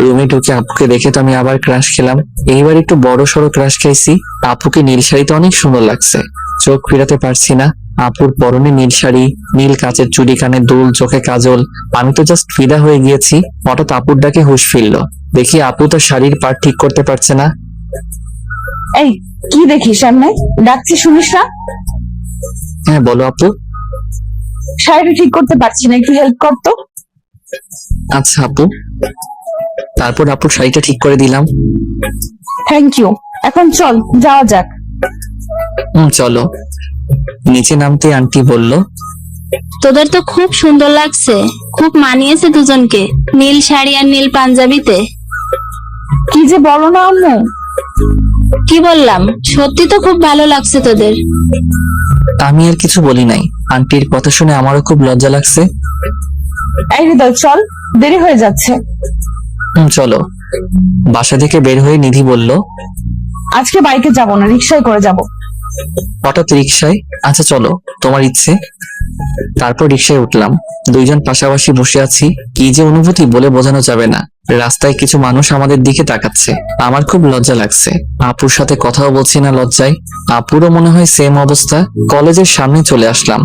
C: রুমে ঢুকে আপুকে দেখে তো আমি আবার ক্রাশ খেলাম। এইবার একটু বড় সড়ো ক্রাশ খাইছি। আপুকে নীল শাড়িতে অনেক সুন্দর লাগছে, চোখ ফিরাতে পারছি না। আপুর পরনে নীল শাড়ি, নীল কাচের চুড়ি, কানে দুল, চোখে কাজল। আমি তো জাস্ট ফিদা হয়ে গিয়েছি। হঠাৎ আপুর ডাকে হুঁশ ফিরলো। দেখি আপু তার শাড়ির পাট ঠিক করতে পারছে না।
B: এই কি দেখিস সামনে? ডাকছি শুনিস না?
C: হ্যাঁ বলো আপু।
B: শাড়িটা ঠিক করতে পারছি না, একটু হেল্প কর তো।
C: আচ্ছা আপু। তারপর আপুর শাড়িটা ঠিক করে দিলাম।
B: Thank you. এখন চল যাওয়া যাক।
C: চলো। নিচে নামতে আন্টি বলল,
J: তোদের তো খুব সুন্দর লাগছে, খুব মানিয়েছে দুজনকে, নীল শাড়ি আর নীল পাঞ্জাবিতে।
B: কি যে বলো না আম্মু।
J: কি বললাম, সত্যি তো খুব ভালো লাগছে তোদের।
C: আমি আর কিছু বলি নাই। আন্টির কথা শুনে আমারও খুব লজ্জা লাগছে।
B: এই হৃদয় চল, দেরি হয়ে যাচ্ছে।
C: চলো। বাসা থেকে বের হয়ে নিধি বলল,
B: আজকে বাইকে যাব না, রিক্সায় করে যাব।
C: হঠাৎ রিক্সায়? আচ্ছা চলো, তোমার ইচ্ছে। তারপর রিক্সায় উঠলাম। দুইজন পাশাপাশি বসে আছি। কি যে অনুভূতি বলে বোঝানো যাবে না। রাস্তায় কিছু মানুষ আমাদের দিকে তাকাচ্ছে। আমার খুব লজ্জা লাগছে। আপুর সাথে কথাও বলছি না লজ্জায়। আপুরও মনে হয় সেম অবস্থা। কলেজের সামনে চলে আসলাম।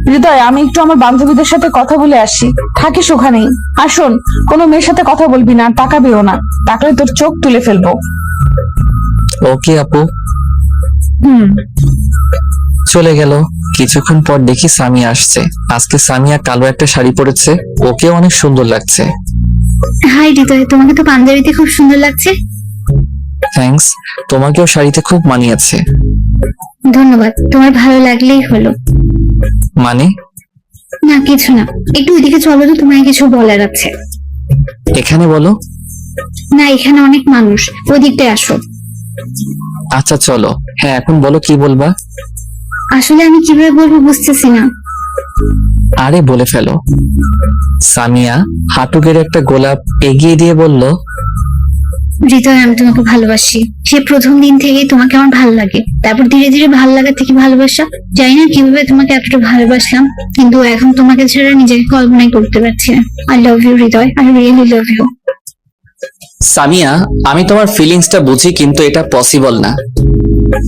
B: হৃদয়, আমি একটু আমার বান্ধবীদের সাথে কথা বলে আসি, থাকিস ওখানেই। আর শোন, কোনো মেয়ের সাথে কথা বলবি না, আর তাকাবিও না, তাকলে তোর চোখ তুলে ফেলবো।
C: ওকে আপু।
B: হুম।
C: চলে গেল। কিছুক্ষণ পর দেখি সামিয়া আসছে। আজকে সামিয়া কালো একটা শাড়ি পরেছে, ওকে অনেক সুন্দর লাগছে।
I: হাই হৃদয়, তোমাকে তো পাঞ্জাবিতে খুব সুন্দর লাগছে।
C: থ্যাঙ্কস, তোমাকেও শাড়িতে খুব মানিয়েছে।
I: ধন্যবাদ, তোমার ভালো লাগলেই হলো।
C: মানে?
I: না কিছু না, একটু ওইদিকে চলো তো, তোমায় কিছু বলার আছে।
C: এখানে বলো।
I: না, এখানে অনেক মানুষ, ওই দিকটায় আসো।
C: আচ্ছা চলো। হ্যাঁ এখন বলো, কি বলবা?
I: আসলে আমি কিভাবে বলবো বুঝতেছি না।
C: আরে বলে ফেলো। সামিয়া হাঁটু গেড়ে একটা গোলাপ এগিয়ে দিয়ে বলল,
I: হৃদয়, আমি তোমাকে ভালোবাসি। সে প্রথম দিন থেকেই তোমাকে আমার ভালো লাগে, তারপর ধীরে ধীরে ভালো লাগা থেকে ভালোবাসা। জানি না কিভাবে তোমাকে এতটা ভালোবাসলাম, কিন্তু এখন তোমাকে ছাড়া নিজেকে কল্পনাই করতে পারছি না। I love you Hridoy, I really love you.
C: Samia আমি তোমার ফিলিংসটা বুঝি, কিন্তু এটা পসিবল না।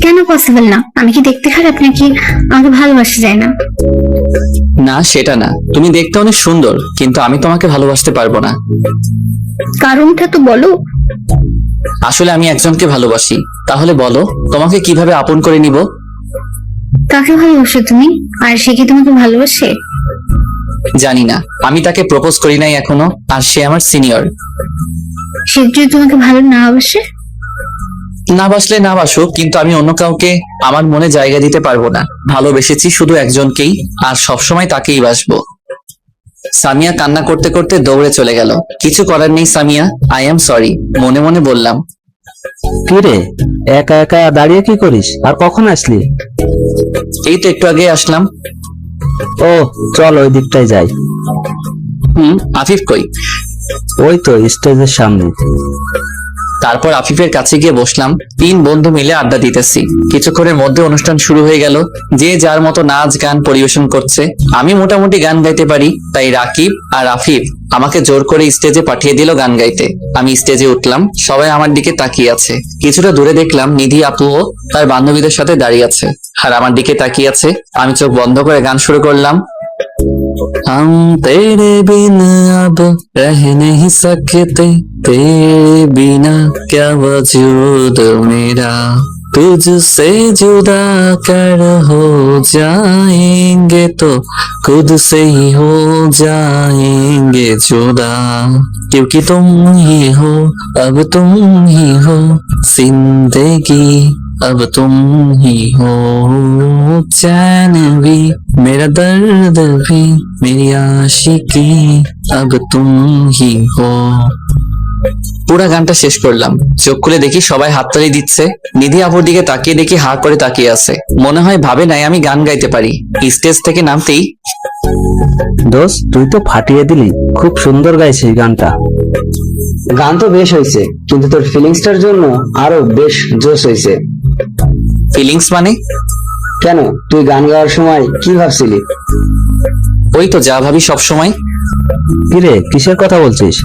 I: কেন পসিবল না? আমি কি দেখতে খারাপ নাকি আমাকে ভালোবাসা যায় না?
C: না সেটা না, তুমি দেখতে অনেক সুন্দর, কিন্তু আমি তোমাকে ভালোবাসতে পারবো না।
I: কারণটা তো বলো।
C: আসলে আমি একজনকে ভালোবাসি। তাহলে বলো, তোমাকে কিভাবে আপন করে নিব?
I: কাকে ভালোবাসো তুমি? আর সে কি তোমাকে ভালোবাসে?
C: জানি না, আমি তাকে প্রপোজ করি নাই এখনো, আর সে আমার সিনিয়র।
I: সে যদি তোমাকে ভালো না বাসে?
C: না বাসলে না বাসুক, কিন্তু আমি অন্য কাউকে আমার মনে জায়গা দিতে পারবো না। ভালোবেসেছি শুধু একজনকেই, আর সবসময় তাকেই বাসবো। সামিয়া কান্না করতে করতে দৌড়ে চলে গেল। কিছু করার নেই সামিয়া, আই এম সরি, মনে মনে বললাম।
H: কি রে, একা একা দাঁড়িয়ে কি করিস? আর কখন আসলি?
C: এই তো একটু আগে আসলাম।
H: ও চল ওই দিকটায় যাই।
C: আফিফ কই?
H: ওই তো স্টেজের সামনে।
C: তারপর আফিফের কাছে গিয়ে বসলাম। 3 বন্ধু মিলে আড্ডা দিতেছি। কিছুক্ষণের মধ্যে অনুষ্ঠান শুরু হয়ে গেল। যে যার মতো নাচ গান পরিবেশন করছে। আমি মোটামুটি গান গাইতে পারি, তাই রাকিব আর আফিফ আমাকে জোর করে স্টেজে পাঠিয়ে দিল গান গাইতে। আমি স্টেজে উঠলাম, সবাই আমার দিকে তাকিয়ে আছে। কিছুটা দূরে দেখলাম নিধি আপুও তার বান্ধবীদের সাথে দাঁড়িয়ে আছে, আর আমার দিকে তাকিয়ে আছে। আমি চোখ বন্ধ করে গান শুরু করলাম। हम तेरे बिना अब रह नहीं सकते, तेरे बिना क्या वजूद मेरा, तुझसे जुदा कर हो जाएंगे तो खुद से ही हो जाएंगे जुदा, क्योंकि तुम ही हो, अब तुम ही हो जिंदगी, अब तुम ही हो चैन भी, मेरा दर्द भी, मेरी आशिकी, अब तुम ही हो। পুরা গানটা শেষ করলাম। চোখ খুলে দেখি সবাই হাততালি দিচ্ছে। নিধি আপুর দিকে তাকিয়ে দেখি হা করে তাকিয়ে আছে। মনে হয় ভাবে নাই আমি গান গাইতে পারি। স্টেজ থেকে নামতেই,
H: দোস্ত তুই তো ফাটিয়ে দিলি, খুব সুন্দর গাইছিস গানটা।
E: গান তো বেশ হয়েছে, কিন্তু তোর ফিলিংসটার জন্য আরো বেশ জোশ হয়েছে।
C: ফিলিংস মানে?
E: কেন, তুই গান গাওয়ার সময় কি ভাবছিলি?
C: ওই তো যা ভাবি সব সময়।
H: কিরে, কিসের কথা বলছিস?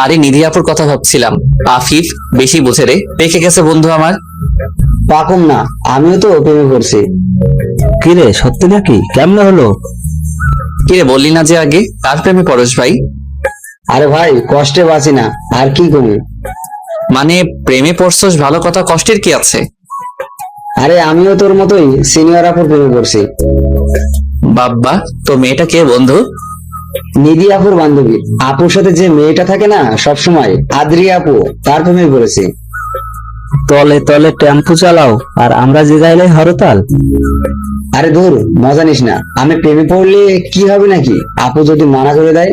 C: আরে নিধি আপুর কথা ভাবছিলাম। আফিফ বেশি বুঝে রে, পেকে গেছে বন্ধু আমার।
E: পাকুম না, আমিও তো প্রেমে পড়ছি।
H: কিরে, সত্যি নাকি? কেমনে হলো?
C: কিরে বললি না যে আগে? কার প্রেমে পড়স ভাই?
E: আরে ভাই, কষ্টে বাঁচি না, আর কি কমি।
C: মানে প্রেমে পড়ছস ভালো কথা, কষ্টের কি আছে?
E: আরে আমিও তোর মতোই সিনিয়র আপুর প্রেমে পড়ছি।
C: বাব্বা, তো মেয়েটা কে বন্ধু?
E: নিধি আপুর বান্ধবী। আপুর সাথে যে মেয়েটা থাকে না সব সময়, আদ্রি আপু, তার প্রেমে পড়েছি।
H: তলে তলে টেম্পু চালাও আর আমরা জিগাইলে হরতাল।
E: আরে ধুর, মজা নিস না। আমি প্রেমে পড়লে কি হবে নাকি, আপু যদি মানা করে দেয়?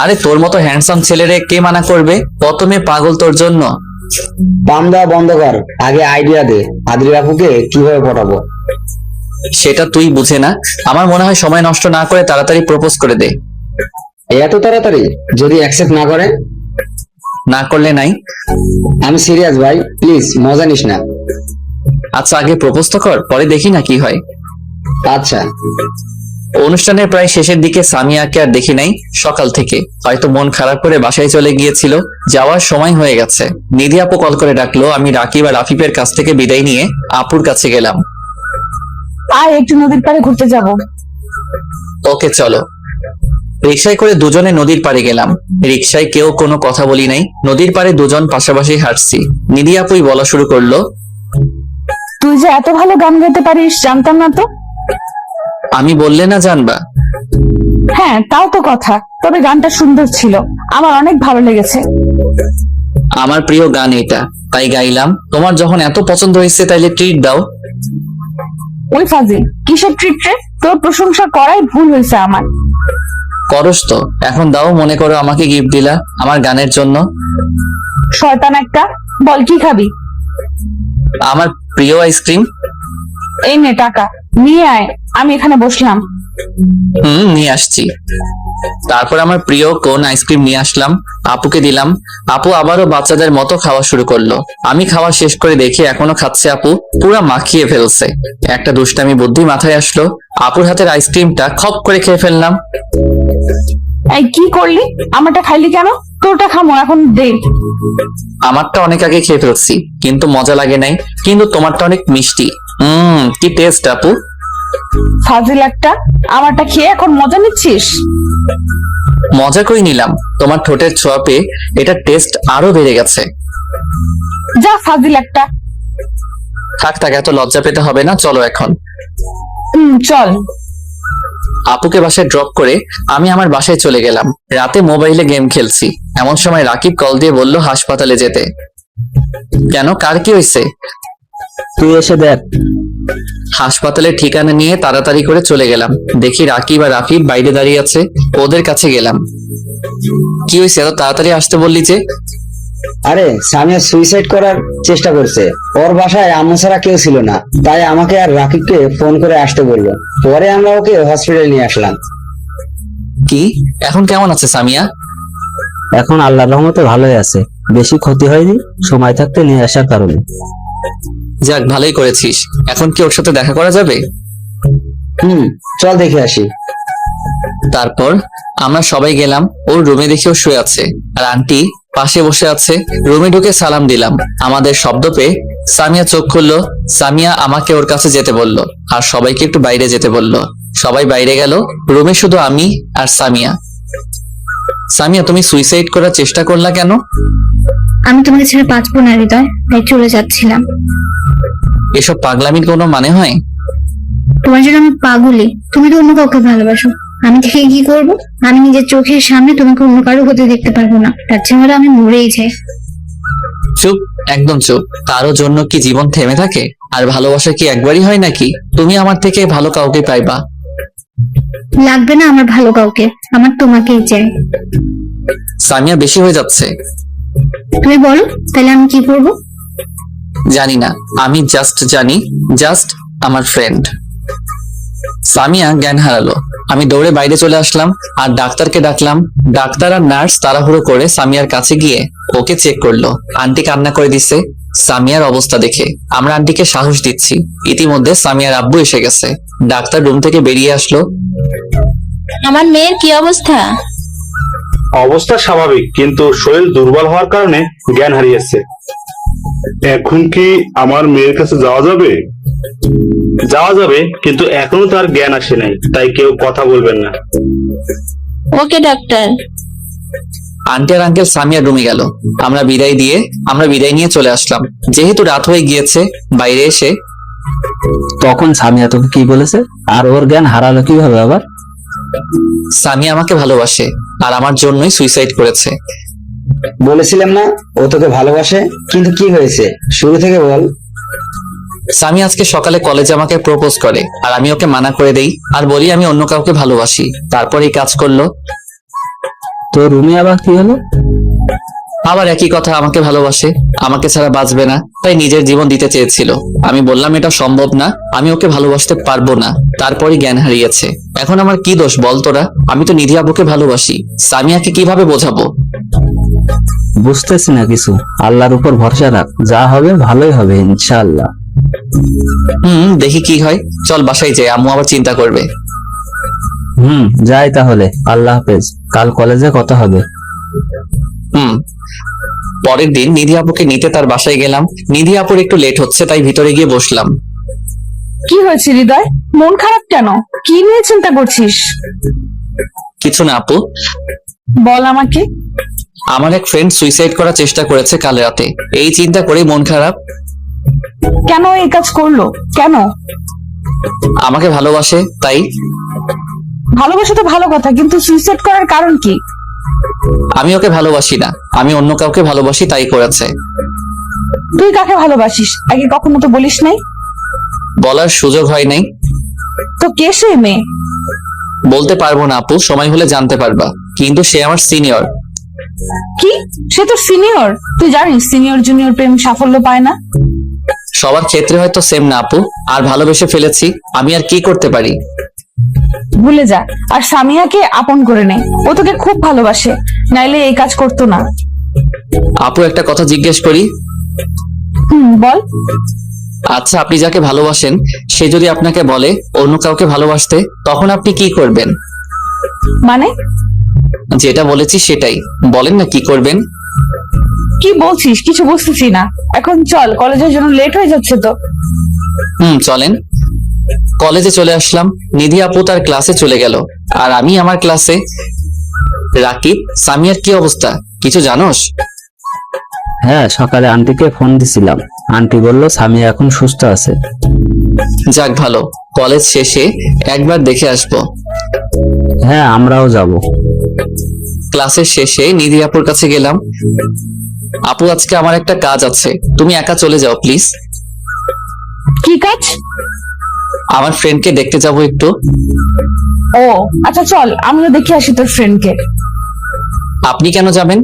C: আরে তোর মতো হ্যান্ডসাম ছেলেরে কে মানা করবে? কত মেয়ে পাগল তোর জন্য।
E: পাম দেওয়া বন্ধ কর, আগে আইডিয়া দে আদ্রি আপুকে কিভাবে পটাবো।
C: সেটা তুই বুঝে না। আমার মনে হয় সময় নষ্ট না করে তাড়াতাড়ি প্রপোজ করে দে।
E: এত তাড়াতাড়ি? যদি অ্যাকসেপ্ট না করে?
C: না করলে নাই।
E: আমি সিরিয়াস ভাই, প্লিজ মজা নিস না।
C: আচ্ছা আগে প্রপোজ তো কর, পরে দেখি না কি হয়।
E: আচ্ছা।
C: অনুষ্ঠানের প্রায় শেষের দিকে সামিয়াকে আর দেখি নাই সকাল থেকে। হয়তো মন খারাপ করে বাসায় চলে গিয়েছিল। যাওয়ার সময় হয়ে গেছে। নিধি আপু কল করে ডাকলো। আমি রাকিব আর আফিফের কাছ থেকে বিদায় নিয়ে আপুর কাছে গেলাম।
B: আর একটু নদীর পাড়ে ঘুরতে যাব।
C: ওকে চলো। রিক্সায় করে দুজনে নদীর পাড়ে গেলাম। রিক্সায় কেউ কোনো কথা বলি নাই। নদীর পাড়ে দুজন পাশাপাশি হাঁটছি। নিধি আপুই বলা শুরু করলো,
B: তুই যে এত ভালো গান গাইতে পারিস জানতাম না তো।
C: আমি বললে না জানবা?
B: হ্যাঁ তাও তো কথা, তবে গানটা সুন্দর ছিল, আমার অনেক ভালো লেগেছে।
C: আমার প্রিয় গান এটা, তাই গাইলাম। তোমার যখন এত পছন্দ হয়েছে তাইলে ট্রিট দাও।
B: ওই ফাজিল, কিসের ট্রিট রে? তোর প্রশংসা করাই ভুল হয়েছে আমার।
C: করস তো, এখন দাও। মনে করো আমাকে গিফট দিলা আমার গানের জন্য।
B: শয়তান একটা, বল কি খাবি?
C: আমার প্রিয় আইসক্রিম।
B: এই নে টাকা, নিয়ে আয়, আমি এখানে বসলাম।
C: নিয়ে আসছি। তারপর আমার প্রিয় কোন আইসক্রিম নিয়ে আসলাম, আপুকে দিলাম। আপু আবারও বাচ্চাদের মতো খাওয়া শুরু করলো। আমি খাওয়া শেষ করে দেখি এখনো খাচ্ছে আপু, পুরা মাখিয়ে ফেলছে। একটা দুষ্টামি বুদ্ধি মাথায় আসলো, আপুর হাতের আইসক্রিমটা খপ করে খেয়ে ফেললাম।
B: এই কি করলি? আমারটা খাইলি কেন? তোরটা খামো এখন, দে।
C: আমারটা অনেক আগে খেয়ে ফেলছি, কিন্তু মজা লাগে নাই। কিন্তু তোমারটা অনেক মিষ্টি। কি টেস্ট আপু।
B: ফাজিল একটা, আমারটা খেয়ে এখন মজা নিচ্ছিস?
C: মজা করে নিলাম, তোমার ঠোঁটের ছোঁয়া পেয়ে এটা টেস্ট আরো বেড়ে গেছে।
B: যা ফাজিল একটা।
C: থাক থাক, এত লজ্জা পেতে হবে না, চলো এখন।
B: চল।
C: আপুকে বাসায় ড্রপ করে আমি আমার বাসায় চলে গেলাম। রাতে মোবাইলে গেম খেলছি, এমন সময় রাকিব কল দিয়ে বলল হাসপাতালে যেতে। কেন, কার কি হয়েছে?
H: তুই এসে দেখ।
C: হাসপাতালের ঠিকানা নিয়ে তাড়াতাড়ি করে চলে গেলাম। দেখি রাকিব আর আফিফ বাইরে দাঁড়িয়ে আছে। ওদের কাছে গেলাম। কি হয়েছে, এত তাড়াতাড়ি আসতে বললি যে?
E: আরে সামিয়া সুইসাইড করার চেষ্টা করছে। ওর বাসায় আম্মু ছাড়া কেউ ছিল না, তাই আমাকে আর রাকিবকে ফোন করে আসতে বললো। পরে আমরা ওকে হসপিটালে নিয়ে আসলাম।
C: কি, এখন কেমন আছে সামিয়া?
H: এখন আল্লাহর রহমতে ভালোই আছে, বেশি ক্ষতি হয়নি সময় থাকতে নিয়ে আসার কারণে।
C: যাক, ভালোই করেছিস। এখন কি ওর সাথে দেখা করা যাবে?
E: চল দেখে আসি।
C: তারপর আমরা সবাই গেলাম। ওর রুমে দেখেও শুয়ে আছে, আর আন্টি পাশে বসে আছে। রুমে ঢুকে সালাম দিলাম। আমাদের শব্দ পেয়ে সামিয়া চোখ খুললো। সামিয়া আমাকে ওর কাছে যেতে বলল, আর সবাইকে একটু বাইরে যেতে বলল। সবাই বাইরে গেল। রুমে শুধু আমি আর সামিয়া। সামিয়া, তুমি সুইসাইড করার চেষ্টা করলা কেন?
I: আমি তোমাকে ছেড়ে বাঁচবো না হৃদয়, তাই চলে যাচ্ছিলাম।
C: এসব পাগলামির কোনো মানে হয়?
I: তোমার জন্য আমি পাগলি, তুমি তো অন্য কাউকে ভালোবাসো। আমি থেকে কি করব? আমি নিজের চোখের সামনে তোমাকে অন্য কারো হতে দেখতে পারবো না, তার চেয়ে আমি মরেই যাই।
C: চুপ, একদম চুপ। কারো জন্য কি জীবন থেমে থাকে? আর ভালোবাসা কি একবারই হয় নাকি? তুমি আমার থেকে ভালো কাউকে পাইবা।
I: লাগবে না আমার ভালো কাউকে, আমার তোমাকেই চাই।
C: সামিয়া, বেশি হয়ে যাচ্ছে।
I: তুমি বলো তাহলে আমি কি করব?
C: জানি না, আমি জাস্ট জানি, জাস্ট আমার ফ্রেন্ড। সামিয়া জ্ঞান হারালো। আমি দৌড়ে বাইরে চলে আসলাম আর ডাক্তারকে ডাকলাম। ডাক্তার আর নার্স তাড়াহুড়ো করে সামিয়ার কাছে গিয়ে ওকে চেক করলো। আন্টি কান্না করে দিচ্ছে সামিয়ার অবস্থা দেখে। আমরা আন্টিকে সাহস দিচ্ছি। ইতিমধ্যে সামিয়ার আব্বু এসে গেছে। ডাক্তার রুম থেকে বেরিয়ে আসলো।
J: আমার মেয়ের কি অবস্থা?
G: অবস্থা স্বাভাবিক, কিন্তু শরীর দুর্বল হওয়ার কারণে জ্ঞান হারিয়েছে।
K: এখন কি আমার মেয়ের কাছে যাওয়া যাবে?
G: যাওয়া যাবে, কিন্তু এখনো তার জ্ঞান আসে নাই, তাই কেউ কথা বলবেন না।
J: ওকে ডাক্তার।
C: আন্টি আর আঙ্কেল সামিয়ার রুমে গেল। আমরা বিদায় নিয়ে চলে আসলাম। যেহেতু রাত হয়ে গিয়েছে, বাইরে এসে
H: তখন সামিয়া তোকে কি বলেছে? আর ওর জ্ঞান হারালো কিভাবে আবার?
C: সামিয়া আমাকে ভালোবাসে আর আমার জন্যই সুইসাইড করেছে।
E: বলেছিলাম না ও তোকে ভালোবাসে, কিন্তু কি হয়েছে শুরু থেকে বল।
C: সামিয়া আজকে সকালে কলেজে আমাকে প্রপোজ করে, আর আমি ওকে মানা করে দেই আর বলি আমি অন্য কাউকে ভালোবাসি। তারপর এই কাজ করলো।
H: তোর রুমে আবার কি হলো?
C: আবার একই কথা, আমাকে ভালোবাসে, আমাকে ছাড়া বাঁচবে না, তাই নিজের জীবন দিতে চেয়েছিল। আমি বললাম এটা সম্ভব না, আমি ওকে ভালোবাসতে পারবো না। তারপরই জ্ঞান হারিয়েছে। এখন আমার কি দোষ বল তোরা? আমি তো নিধি আপুকে ভালোবাসি, সামিয়াকে কিভাবে বোঝাবো?
H: বুঝতেছি না কিছু। আল্লাহর উপর ভরসা রাখ, যা হবে ভালোই হবে ইনশাআল্লাহ।
C: দেখি কি হয়। চল বাসায় যাই, আম্মু আবার চিন্তা করবে।
H: যাই তাহলে, আল্লাহ হাফেজ, কাল কলেজে কথা হবে।
C: পরের দিন নিধি আপুকে নিতে তার বাসায় গেলাম। নিধি আপুর একটু লেট হচ্ছে, তাই ভিতরে গিয়ে বসলাম।
B: কি হয়েছে হৃদয়? মন খারাপ কেন? কি নিয়ে চিন্তা করছিস?
C: কিছু না আপু,
B: বল আমাকে।
C: আমার এক ফ্রেন্ড সুইসাইড করার চেষ্টা করেছে কাল রাতে, এই চিন্তা করেই মন খারাপ।
B: কেন এই কাজ করলো? কেন?
C: আমাকে ভালোবাসে তাই।
B: ভালোবাসা তো ভালো কথা, কিন্তু সুইসাইড করার কারণ কি?
C: আমি ওকে ভালোবাসি না, আমি অন্য কাউকে ভালোবাসি, তাই করেছে।
B: তুই কাকে ভালোবাসিস আগে কখনো তো বলিস নাই।
C: বলার সুযোগ হয় নাই।
B: তো কে সে মেয়ে?
C: বলতে পারবো না আপু, সময় হলে জানতে পারবা। কিন্তু সে আমার সিনিয়র।
B: কি? সে তোর সিনিয়র? তুই জানিস সিনিয়র জুনিয়র প্রেম সাফল্য পায় না।
C: সবার ক্ষেত্রে হয়তো সেম না আপু, আর ভালোবেসে ফেলেছি, আমি আর কি করতে পারি?
B: ভুলে যা, আর সামিয়াকে আপন করে নে। ও তোকে খুব ভালোবাসে, নাইলে এই কাজ করতো না।
C: আপু একটা কথা জিজ্ঞেস করি?
B: বল।
C: আচ্ছা, আপনি যাকে ভালোবাসেন সে যদি আপনাকে বলে অন্য কাউকে ভালোবাসতে, তখন আপনি কি করবেন?
B: মানে?
C: যেটা বলেছি সেটাই বলেন না, কি করবেন?
B: কি বলছিস? কিছু বুঝতেছি না। এখন চল, কলেজের জন্য লেট হয়ে যাচ্ছে তো।
C: চলেন। কলেজে চলে আসলাম। নিধি আপু তার ক্লাসে চলে গেল, আর আমি আমার ক্লাসে। রাকিব, সামিয়ার কি অবস্থা কিছু জানোস?
H: হ্যাঁ, সকালে আন্টিকে ফোন দিছিলাম, আন্টি বলল সামিয়া এখন সুস্থ আছে।
C: যাক ভালো, কলেজ শেষে একবার দেখে আসবো।
H: হ্যাঁ, আমরাও যাব।
C: ক্লাসের শেষে নিধি আপুর কাছে গেলাম। আপু, আজকে আমার একটা কাজ আছে, তুমি একা চলে যাও প্লিজ।
B: কি কাজ?
C: আমার ফ্রেন্ডকে দেখতে যাবো একটু।
B: ও আচ্ছা, চল আমিও দেখে আসি তোর ফ্রেন্ডকে।
C: আপনি কেন যাবেন?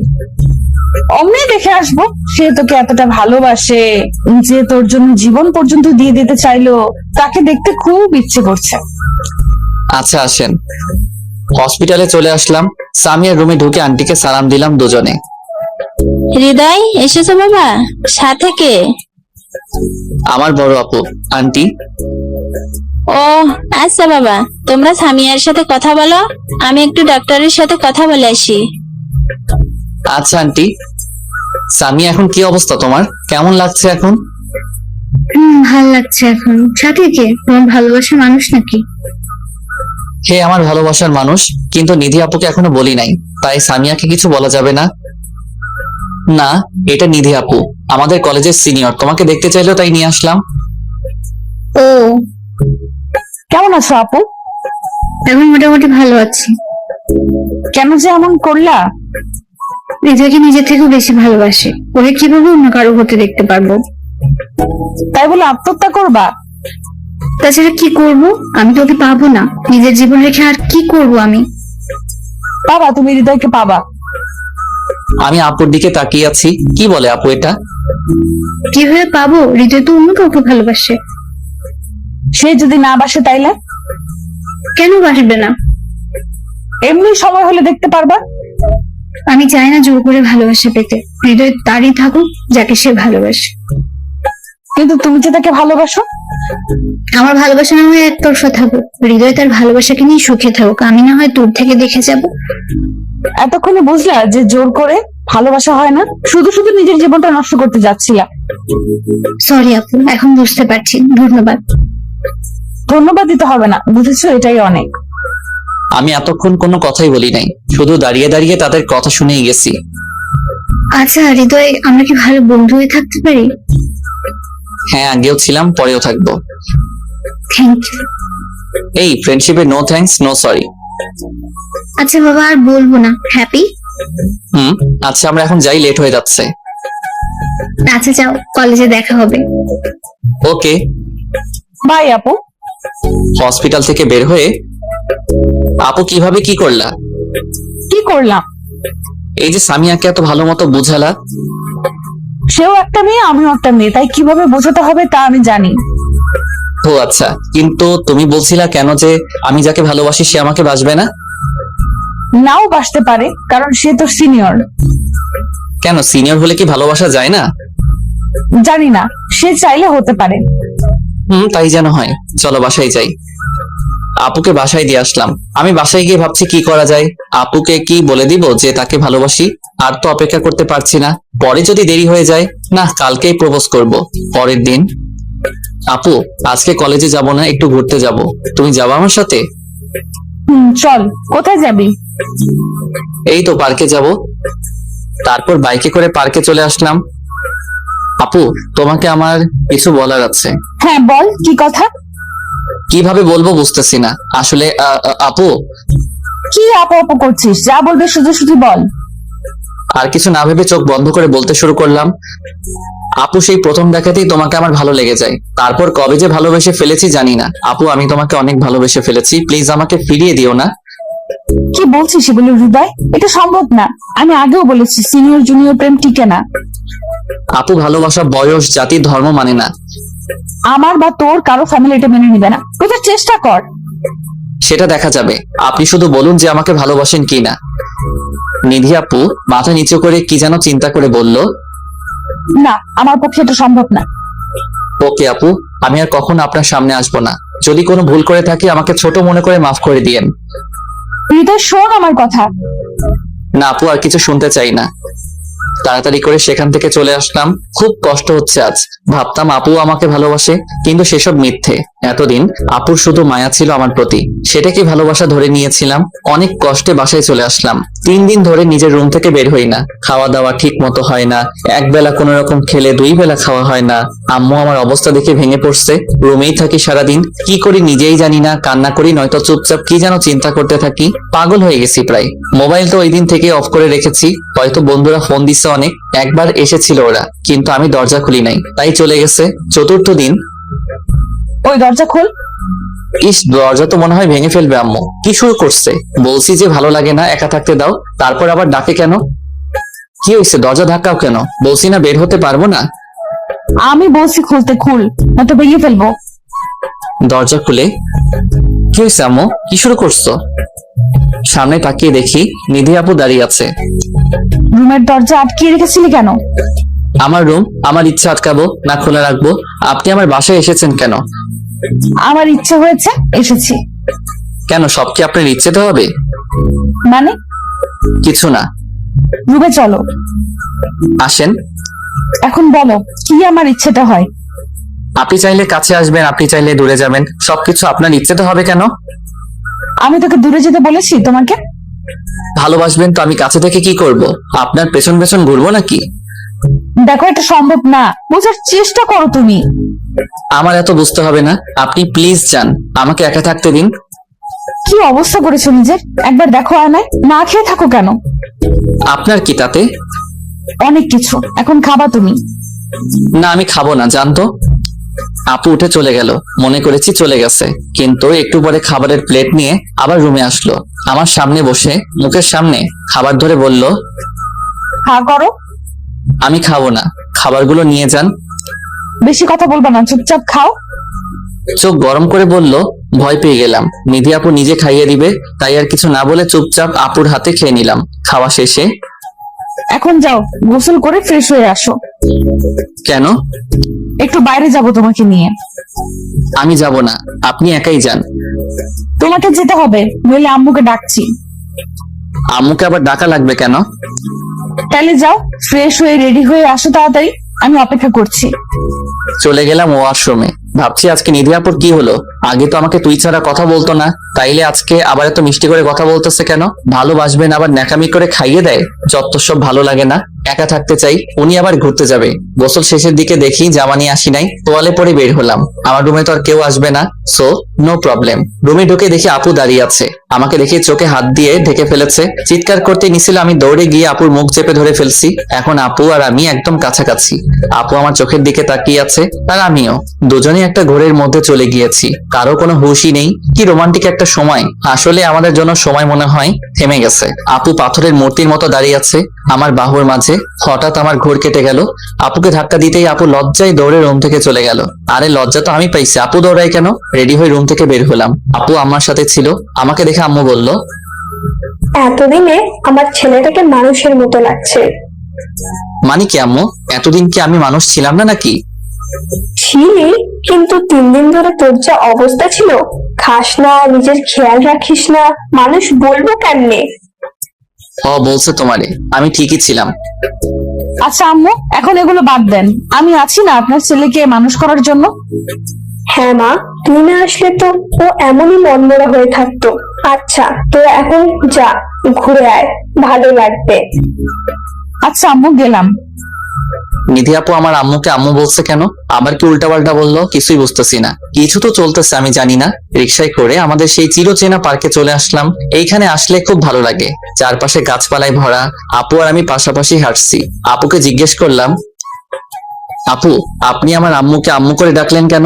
B: অমনি দেখে আসবো। সে তোকে এতটা ভালোবাসে যে তোর জন্য জীবন পর্যন্ত দিয়ে দিতে চাইলো, তাকে দেখতে খুব ইচ্ছে করছে।
C: আচ্ছা আসেন। হসপিটালে চলে আসলাম। সামিয়ার রুমে ঢুকে আন্টিকে সালাম দিলাম দুজনে।
J: হৃদয় এসেছো বাবা? সাথে কে?
C: আমার বড় আপু। আন্টি?
J: ও আচ্ছা বাবা, তোমরা সামিয়ার সাথে কথা বলো, আমি একটু ডাক্তারের সাথে কথা বলে আসি।
C: আচ্ছা আন্টি। সামিয়া, এখন কি অবস্থা তোমার? কেমন লাগছে এখন?
I: ভালো লাগছে এখন। সাথে কে? তোমার ভালোবাসার মানুষ নাকি?
C: হে আমার ভালোবাসার মানুষ, কিন্তু নিধি আপুকে এখনো বলি নাই, তাই সামিয়াকে কিছু বলা যাবে না। না, এটা নিধি আপু, আমাদের কলেজের সিনিয়র, তোমাকে দেখতে চাইলো তাই নিয়ে আসলাম।
I: ও,
B: কেমন আছো আপু?
I: এখন মোটামুটি ভালো আছি।
B: কেন যে এমন করলা?
I: নিজেকে নিজের থেকেও বেশি ভালোবাসে, ওকে কিভাবে অন্য কারো হতে দেখতে পারবো?
B: তাই বলে আত্মহত্যা করবা?
I: তাছাড়া কি করব? আমি তো ওকে পাবো না, নিজের জীবন রেখে আর কি করব আমি?
B: বাবা, তুমি হৃদয়কে পাবা।
C: আমি আপুর দিকে তাকিয়ে আছি। কি বলে আপু এটা?
I: কিভাবে পাবো? হৃদয় তো অন্য কাউকে ভালোবাসে।
B: সে যদি না বাসে তাইলে?
I: কেন বাসবে না?
B: এমনি সময় হলে দেখতে পারবা।
I: আমি চাই না জোর করে ভালোবাসা পেতে। হৃদয় তারই থাকুক যাকে সে ভালোবাসে।
B: কিন্তু তুমি যে তাকে ভালোবাসো।
I: আমার ভালোবাসা না হয় একতরফা থাকুক, হৃদয় তার ভালোবাসাকে নিয়ে সুখে থাকুক, আমি না হয় দূর থেকে দেখে যাব।
B: এতক্ষণে বুঝলা যে জোর করে ভালোবাসা হয় না, শুধু শুধু নিজের জীবনটা নষ্ট করতে যাচ্ছিলা।
I: সরি আপু, এখন বুঝতে পারছি, ধন্যবাদ।
B: ধন্যবাদ দিতে হবে না, বুঝেছো, এটাই অনেক।
C: আমি এতক্ষণ কোনো কথাই বলি নাই, শুধু দাঁড়িয়ে দাঁড়িয়ে তাদের কথা শুনেই গেছি।
I: আচ্ছা হৃদয়, আমরা কি ভালো বন্ধু হয়ে থাকতে পারি?
C: হ্যাঁ, আগেও ছিলাম, পরেও থাকবো।
I: Thank you.
C: এই ফ্রেন্ডশিপে নো থ্যাঙ্কস নো সরি।
I: আচ্ছা বাবা, আর বলবো না, হ্যাপি?
C: আচ্ছা, আমরা এখন যাই, লেট হয়ে যাচ্ছে।
I: আচ্ছা যাও, কলেজে দেখা হবে।
C: ওকে।
B: বাই আপু।
C: হসপিটাল থেকে বের হয়ে আপু কিভাবে কি করলা?
B: কি করলাম?
C: এই যে সামিয়াকে এত ভালো মতো বুঝালা।
B: সেও একটা মেয়ে, আমিও একটা মেয়ে, তাই কিভাবে বোঝাতে হবে তা আমি জানি।
C: ও আচ্ছা, কিন্তু তুমি বলছিলা কেন যে আমি যাকে ভালোবাসি সে আমাকে বাসবে না?
B: নাও বাসতে পারে, কারণ সে তো সিনিয়র।
C: কেন, সিনিয়র হলে কি ভালোবাসা যায় না?
B: জানি না, সে চাইলে হতে পারে।
C: তাই যেন হয়। চলো বাসায় যাই। আপুকে বাসায় দিয়ে আসলাম। আমি বাসায় গিয়ে ভাবছি কি করা যায়। আপুকে কি বলে দিব যে তাকে ভালোবাসি? আর তো অপেক্ষা করতে পারছি না, পরে যদি দেরি হয়ে যায়। না, কালকেই প্রপোজ করব। পরের দিন, আপু আজকে কলেজে যাব না, একটু ঘুরতে যাব, তুমি যাবো আমার সাথে?
B: চল। কোথায় যাবি?
C: এই তো পার্কে যাব। তারপর বাইকে করে পার্কে চলে আসলাম। আপু তোমাকে আমার কিছু বলার আছে।
B: হ্যাঁ বল, কি কথা?
C: কিভাবে বলবো বুঝতেছি না আসলে। আপু,
B: কি আপু আপু করছিস? যা বলবে শুধু শুধু বল।
C: আর কিছু না ভেবে চোখ বন্ধ করে বলতে শুরু করলাম। আপু, সেই প্রথম দেখাতেই তোমাকে আমার ভালো লেগে যায়। তারপর কবে যে ভালোবেসে ফেলেছি জানি না। আপু, আমি তোমাকে অনেক ভালোবেসে ফেলেছি, প্লিজ আমাকে ফিরিয়ে দিও না।
B: কি বলছিস এগুলো হৃদয়? এটা সম্ভব না। আমি আগেও বলেছি সিনিয়র জুনিয়র প্রেম টিকে না।
C: আপু, ভালোবাসা বয়স জাতি ধর্ম মানে না।
B: আমার বা তোর কারো ফ্যামিলি এটা মেনে নিবে না। তুই তো চেষ্টা কর।
C: সেটা দেখা যাবে, আপনি শুধু বলুন যে আমাকে ভালোবাসেন কি না। নিধি আপু মাথা নিচু করে কি যেন চিন্তা করে বলল,
B: না, আমার পক্ষে এটা সম্ভব না।
C: ওকে আপু, আমি আর কখনো আপনার সামনে আসবো না। যদি কোনো ভুল করে থাকি আমাকে ছোট মনে করে মাফ করে দিয়েন।
B: হৃদয় শোন আমার কথা।
C: না আপু, আর কিছু শুনতে চাই না। তাড়াতাড়ি করে সেখান থেকে চলে আসলাম। খুব কষ্ট হচ্ছে আজ। ভাবতাম আপু আমাকে ভালোবাসে, কিন্তু সেসব মিথ্যে। এতদিন আপুর শুধু মায়া ছিল আমার প্রতি, সেটাকে ভালোবাসা ধরে নিয়েছিলাম। অনেক কষ্টে বাসায় চলে আসলাম। 3 দিন ধরে নিজের রুম থেকে বের হই না। খাওয়া দাওয়া ঠিক মতো হয় না, একবেলা কোনো রকম খেলে 2 বেলা খাওয়া হয় না। আম্মু আমার অবস্থা দেখে ভেঙে পড়ছে। রুমেই থাকি সারাদিন, কি করি নিজেই জানি না। কান্না করি, নয়তো চুপচাপ কি যেন চিন্তা করতে থাকি। পাগল হয়ে গেছি প্রায়। মোবাইল তো ওই দিন থেকে অফ করে রেখেছি। হয়তো বন্ধুরা ফোন দিচ্ছে অনেক, একবার এসেছিল ওরা, কিন্তু আমি দরজা খুলি নাই, তাই চলে গেছে। 4র্থ দিন,
B: ওই দরজা খোল।
C: ইস, দরজা তো মনে হয় ভেঙে ফেলবে আম্মু। কি শুরু করছে? বলছি যে ভালো লাগে না, একা থাকতে দাও, তারপর আবার ডাকে কেন? কি হয়েছে? দরজা ধাক্কাও কেন? বলছি না বের হতে পারবো না।
B: আমি বলছি খুলতে, খুল, নয়তো ভেঙে ফেলবো।
C: দরজা খুলে, কি হয়েছে আম্মু? কি শুরু করছো? সামনে তাকিয়ে দেখি নিধি আপু দাঁড়িয়ে আছে।
B: রুমের দরজা আটকিয়ে রেখেছিলি কেন?
C: আমার রুম, আমার ইচ্ছা আটকাবো না খোলা রাখবো? আপনি আমার বাসায় এসেছেন কেন?
B: আমার ইচ্ছে হয়েছে, এসেছি।
C: কেন, সব কি আপনার ইচ্ছেতে হবে?
B: মানে?
C: কিছু না।
B: রুমে চলো।
C: আসেন।
B: এখন বলো কি আমার ইচ্ছেটা হয়?
C: আপনি চাইলে কাছে আসবেন, আপনি চাইলে দূরে যাবেন, সবকিছু আপনার ইচ্ছেতে হবে কেন?
B: আমি তোকে দূরে যেতে বলেছি তোমাকে?
C: ভালোবাসবেন তো আমি কাছে থেকে কি করব? আপনার পেছন পেছন ঘুরবো নাকি?
B: দেখো, এটা সম্ভব না। বোঝার চেষ্টা করো তুমি।
C: আমার এত বুঝতে হবে না, আপনি প্লিজ যান, আমাকে একা থাকতে দিন।
B: কি অবস্থা করেছো নিজের, একবার দেখো আয়নায়। না খেয়ে থাকো কেন?
C: আপনার কি তাতে?
B: অনেক কিছু। এখন খাবা তুমি?
C: না, আমি খাবো না, জানতো। আপু উঠে চলে গেল, মনে করেছি চলে গেছে, কিন্তু একটু পরে খাবারের প্লেট নিয়ে আবার রুমে আসলো। আমার সামনে বসে মুখের সামনে খাবার ধরে বলল,
B: হা করো।
C: আমি খাবো না, খাবারগুলো নিয়ে যান।
B: বেশি কথা বলবা না, চুপচাপ খাও।
C: চোখ গরম করে বলল, ভয় পেয়ে গেলাম, নিধি আপু নিজে খাইয়ে দিবে, তাই আর কিছু না বলে চুপচাপ আপুর হাতে খেয়ে নিলাম। খাওয়া শেষে
B: এখন যাও, গোসল করে ফ্রেশ হয়ে আসো।
C: কেন?
B: একটু বাইরে যাব তোমাকে নিয়ে।
C: আমি যাব না, আপনি একাই যান।
B: তোমাকে যেতে হবে, নইলে আম্মুকে ডাকছি।
C: আম্মুকে আবার ডাকা লাগবে কেন?
B: তাহলে যাও, ফ্রেশ হয়ে রেডি হয়ে আসো তাড়াতাড়ি, আমি অপেক্ষা করছি।
C: চলে গেলাম ওয়াশরুমে। ভাবছি আজকে নিধি আপুর কি হলো, আগে তো আমাকে তুই ছাড়া কথা বলতো না, তাইলে আজকে আবার এত মিষ্টি করে কথা বলতেছে কেন? ভালোবাসবেন আবার ন্যাকামি করে খাইয়ে দেয়, যত সব ভালো লাগে না। একা থাকতে চাই, উনি আবার ঘুরতে যাবে। গোসল শেষের দিকে দেখি জামা নিয়ে আসি নাই, তোয়ালে পরে বের হলাম। আমার রুমে তো আর কেউ আসবে না, সো নো প্রবলেম। রুমে ঢুকে দেখি আপু দাঁড়িয়ে আছে, আমাকে দেখে চোখে হাত দিয়ে ঢেকে ফেলেছে। চিৎকার করতে নিছিল, আমি দৌড়ে গিয়ে আপুর মুখ চেপে ধরে ফেলছি। এখন আপু আর আমি একদম কাছাকাছি। আপু আমার চোখের দিকে তাকিয়ে আছে, আর আমিও। দুজনে একটা ঘোরের মধ্যে চলে গিয়েছি, কারো কোনো হুঁশই নেই। কি রোমান্টিক একটা সময়। আসলে আমাদের জন্য সময় মনে হয় থেমে গেছে। আপু পাথরের মূর্তির মতো দাঁড়িয়ে আছে আমার বাহুর মাঝে। হঠাৎ আমার ঘোর কেটে গেল। আপুকে ধাক্কা দিতেই আপু লজ্জায় দৌড়ে রুম থেকে চলে গেল। আরে লজ্জা তো আমি পাইছি, আপু দৌড়ায় কেন? রেডি হয়ে রুম থেকে বের হলাম। আপু আমার সাথে ছিল। আমাকে দেখে আম্মু বলল,
D: এতদিনে আমার ছেলেটাকে মানুষের মতো লাগছে।
C: মানে কি আম্মু, এতদিন কি আমি মানুষ ছিলাম না নাকি?
D: ছিলি, কিন্তু 3 দিন ধরে তোর যা অবস্থা ছিল, খাস না, নিজের খেয়াল রাখিস না, মানুষ বলবো কেমনে?
C: ও বলছে তোমারে, আমি ঠিকই ছিলাম।
B: আচ্ছা আম্মু, এখন এগুলো বাদ দেন, আমি আছি না আপনার ছেলেকে মানুষ করার জন্য।
D: হ্যাঁ মা, তুই না আসলে তো ও এমনই মনমরা হয়ে থাকতো। আচ্ছা তোরা এখন যা, ঘুরে আয়, ভালো লাগবে।
B: আচ্ছা আম্মু, গেলাম।
C: নিধি আপু আমার আম্মুকে আম্মু বলছে কেন? আবার কি উল্টাপাল্টা বললো? কিছুই বুঝতেছি না। কিছু তো চলতেছে, আমি জানি না। রিক্সায় করে আমাদের সেই চিরচেনা পার্কে চলে আসলাম। এইখানে আসলে খুব ভালো লাগে, চারপাশে গাছপালায় ভরা। আপু আর আমি পাশাপাশি হাঁটছি। আপুকে জিজ্ঞেস করলাম, আপু আপনি আমার আম্মুকে আম্মু করে ডাকলেন কেন?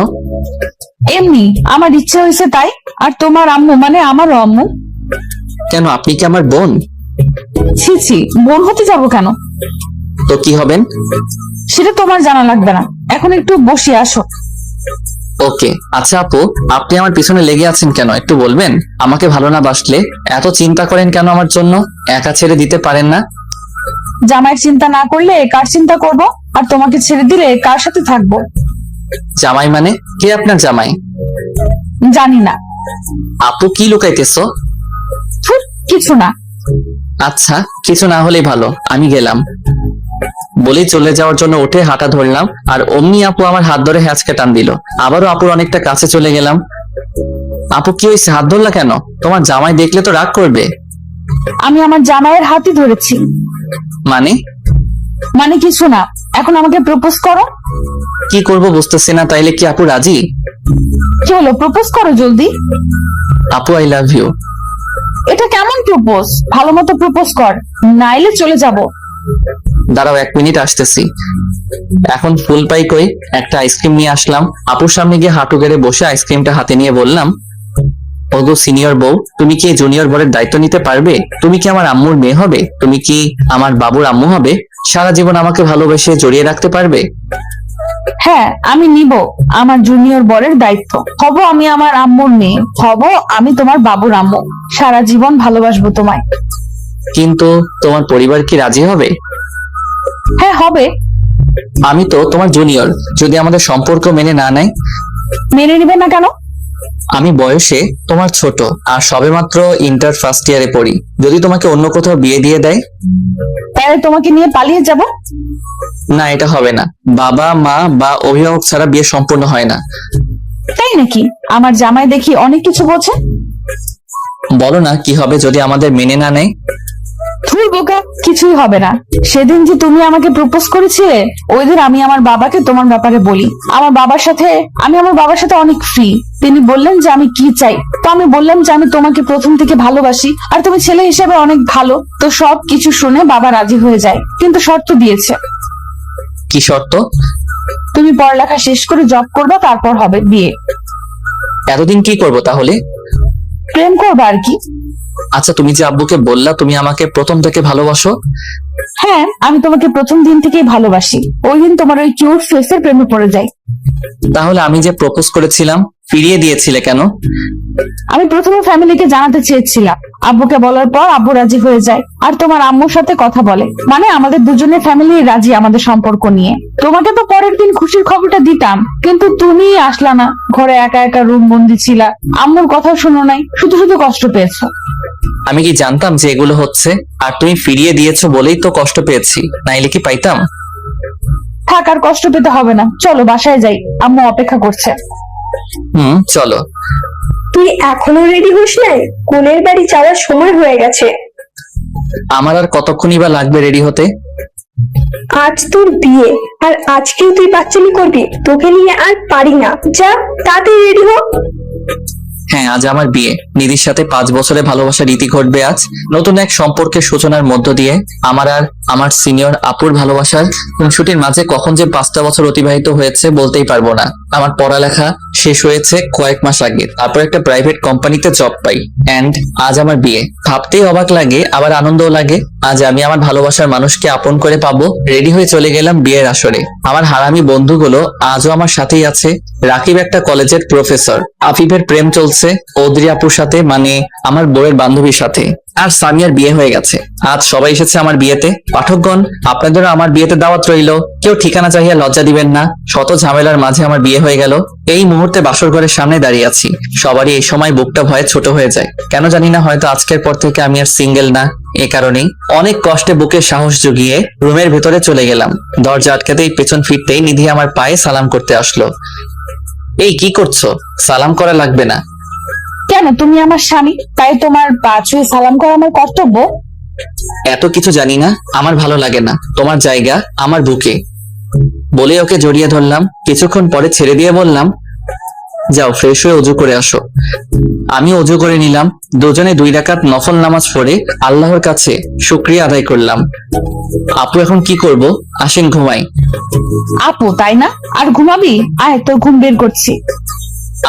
B: এমনি আমার ইচ্ছে হয়েছে তাই। আর তোমার আম্মু মানে আমারও আম্মু।
C: কেন, আপনি কি আমার বোন?
B: ছি ছি, বোন হতে যাবো কেন?
C: তো কি হবেন?
B: সেটা তোমার জানা লাগবে না, এখন একটু বসে আসো।
C: ওকে। আচ্ছা আপু, আপনি আমার পিছনে লেগে আছেন কেন একটু বলবেন? আমাকে ভালো না বাসলে এত চিন্তা করেন কেন আমার জন্য? একা ছেড়ে দিতে পারেন না?
B: জামাইয়ের চিন্তা না করলে কার চিন্তা করব? আর তোমাকে ছেড়ে দিলে কার সাথে থাকবো?
C: জামাই মানে? কে আপনার জামাই?
B: জানি না।
C: আপু কি লুকাইতেছো?
B: ধুর, কিছু না।
C: আচ্ছা, কিছু না হলেই ভালো, আমি গেলাম। বলেই চলে যাওয়ার জন্য উঠে হাঁটা ধরলাম, আর অমনি আপু আমার হাত ধরে হ্যাঁচকে টান দিল। আবারও আপুর অনেকটা কাছে চলে গেলাম। আপু কি হয়েছে, হাত ধরলা কেন? তোমার জামাই দেখলে তো রাগ করবে।
B: আমি আমার জামাইয়ের হাতই ধরেছি।
C: মানে?
B: মানে কিছু না, এখন আমাকে প্রপোজ করো।
C: কি করব বুঝতেছি না। তাইলে কি আপু রাজি?
B: কি হলো, প্রপোজ করো জলদি।
C: আপু আই লাভ ইউ।
B: এটা কেমন প্রপোজ? ভালো মতো প্রপোজ কর, নাইলে চলে যাব।
C: দাঁড়াও 1 মিনিট আসতেছি। এখন ফুল পাই কই? একটা আইসক্রিম নিয়ে আসলাম। আপুর সামনে গিয়ে হাঁটু গেড়ে বসে আইসক্রিমটা হাতে নিয়ে বললাম, ওগো সিনিয়র বউ, তুমি কি জুনিয়র বরের দায়িত্ব নিতে পারবে? তুমি কি আমার আম্মুর মেয়ে হবে? তুমি কি আমার বাবুর আম্মু হবে? সারা জীবন আমাকে ভালোবেসে জড়িয়ে রাখতে পারবে?
B: হ্যাঁ, আমি নিব আমার জুনিয়র বরের দায়িত্ব। হব আমি আমার আম্মুর মেয়ে, হব আমি তোমার বাবুর আম্মু। সারা জীবন ভালোবাসবো তোমায়।
C: কিন্তু তোমার পরিবার কি রাজি হবে?
B: হ্যাঁ হবে।
C: আমি তো তোমার জুনিয়র, যদি আমাদের সম্পর্ক মেনে না নেয়?
B: মেনে নিবে না কেন?
C: আমি বয়সে তোমার ছোট, আর সবেমাত্র ইন্টার ফার্স্ট ইয়ারে পড়ি। যদি তোমাকে অন্য কোথাও বিয়ে দিয়ে দেয়?
B: তাহলে তোমাকে নিয়ে পালিয়ে যাব।
C: না, এটা হবে না। বাবা মা বা অভিভাবক ছাড়া বিয়ে সম্পূর্ণ হয় না।
B: তাই নাকি? আমার জামাই দেখি অনেক কিছু বোঝে।
C: বলো না কি হবে যদি আমাদের মেনে না নেয়?
B: ধুর বোকা, কিছুই হবে না। সেদিন যে তুমি আমাকে প্রপোজ করেছিলে, ওই দিন আমি আমার বাবাকে তোমার ব্যাপারে বলি। আমার বাবার সাথে অনেক ফ্রি। তিনি বললেন যে আমি কি চাই, তো আমি বললাম যে আমি তোমাকে প্রথম থেকে ভালোবাসি, আর তুমি ছেলে হিসেবে অনেক ভালো। তো সব কিছু শুনে বাবা রাজি হয়ে যায়, কিন্তু শর্ত দিয়েছে।
C: কি শর্ত?
B: তুমি পড়ালেখা শেষ করে জব করবা, তারপর হবে বিয়ে।
C: এতদিন কি করব তাহলে?
B: প্রেম করবা আর কি।
C: আচ্ছা, তুমি যে আব্বুকে বললা তুমি আমাকে প্রথম থেকে ভালোবাসো,
B: হ্যাঁ, আমি তোমাকে প্রথম দিন থেকেই ভালোবাসি। ওই দিন তোমার ওই কিউট ফেসের প্রেমে পড়ে যাই।
C: তাহলে আমি যে প্রপোজ করেছিলাম ফিরিয়ে দিয়েছিলে কেন?
B: আমি প্রথমে ফ্যামিলিকে জানাতে চেয়েছিলাম, আব্বুকে বলার পর আব্বু রাজি হয়ে যায় আর তোমার আম্মুর সাথে কথা বলে, মানে আমাদের দুজনের ফ্যামিলি রাজি আমাদের সম্পর্ক নিয়ে। তোমাকে তো পরের দিন খুশির খবরটা দিতাম, কিন্তু তুমি আসলা না, ঘরে একা একা রুম বন্দি ছিলা, আম্মুর কথাও শোনো নাই, শুধু শুধু কষ্ট পেয়েছো।
C: আমি কি জানতাম যে এগুলো হচ্ছে? আর তুমি ফিরিয়ে দিয়েছো বলেই তো কষ্ট পেয়েছি, নাইলে কি পাইতাম?
B: থাক, আর কষ্ট পেতে হবে না, চলো বাসায় যাই, আম্মু অপেক্ষা করছে।
C: চলো।
D: তুই এখনো রেডি হস নাই? কোনের বাড়ি যাওয়ার সময় হয়ে গেছে।
C: আমার আর কতক্ষণই বা লাগবে রেডি হতে?
D: আজ তোর বিয়ে, আর আজকেও তুই বাচ্চামি করবি? তোকে নিয়ে আর পারি না, যা তাড়াতাড়ি রেডি হ।
C: হ্যাঁ, আজ আমার বিয়ে। নিধির সাথে 5 বছরে ভালোবাসার রীতি ঘটবে আজ। নতুন এক সম্পর্কের সূচনার মধ্য দিয়ে আমার আর আমার সিনিয়র আপুর ভালোবাসার খুনসুটির মাঝে কখন যে 5টা বছর অতিবাহিত হয়েছে বলতেই পারবো না। আমার পড়ালেখা শেষ হয়েছে কয়েক মাস আগে, তারপর একটা প্রাইভেট কোম্পানিতে জব পাই, এন্ড আজ আমার বিয়ে। ভাবতেই অবাক লাগে, আবার আনন্দও লাগে। আজ আমি আমার ভালোবাসার মানুষকে আপন করে পাবো। রেডি হয়ে চলে গেলাম বিয়ের আসরে। আমার হারামি বন্ধুগুলো আজও আমার সাথেই আছে। রাকিব একটা কলেজের প্রফেসর, আফিফের প্রেম চলছে ওদ্রি আপুর সাথে, মানে আমার বউয়ের বান্ধবীর সাথে, আর সামিয়ার বিয়ে হয়ে গেছে। আজ সবাই এসেছে আমার বিয়েতে। পাঠকগণ, আপনাদেরও আমার বিয়েতে দাওয়াত রইল। কেউ ঠিকানা চাহিয়া লজ্জা দিবেন না। শত ঝামেলার মাঝে আমার বিয়ে হয়ে গেল। এই মুহূর্তে বাসর ঘরের সামনে দাঁড়িয়ে আছি। সবারই এই সময় বুকটা ভয়ে ছোট হয়ে যায়, কেন জানি না, হয়তো আজকের পর থেকে আমি আর সিঙ্গেল না। এ কারণেই অনেক কষ্টে বুকে সাহস জুগিয়ে রুমের ভেতরে চলে গেলাম। দরজা আটকাতেই পেছন ফিরতেই নিধি আমার পায়ে সালাম করতে আসলো। এই কি করছো? সালাম করা লাগবে না।
B: কেন, তুমি আমার স্বামী, তাই তোমার পা ছুঁয়ে সালাম করা আমার কর্তব্য?
C: এত কিছু জানি না, আমার ভালো লাগে না। তোমার জায়গা আমার বুকে। বলে ওকে জড়িয়ে ধরলাম। কিছুক্ষণ পরে ছেড়ে দিয়ে বললাম, যাও ফ্রেশ হয়ে অজু করে আসো। আমি অজু করে নিলাম। দুজনে 2 রাকাত নফল নামাজ পড়ে আল্লাহর কাছে শুকরিয়া আদায় করলাম। আপু, এখন কি করব? আসেন ঘুমাই।
B: আপু তাই না? আর ঘুমাবি? আয়, তোর ঘুম বের করছি।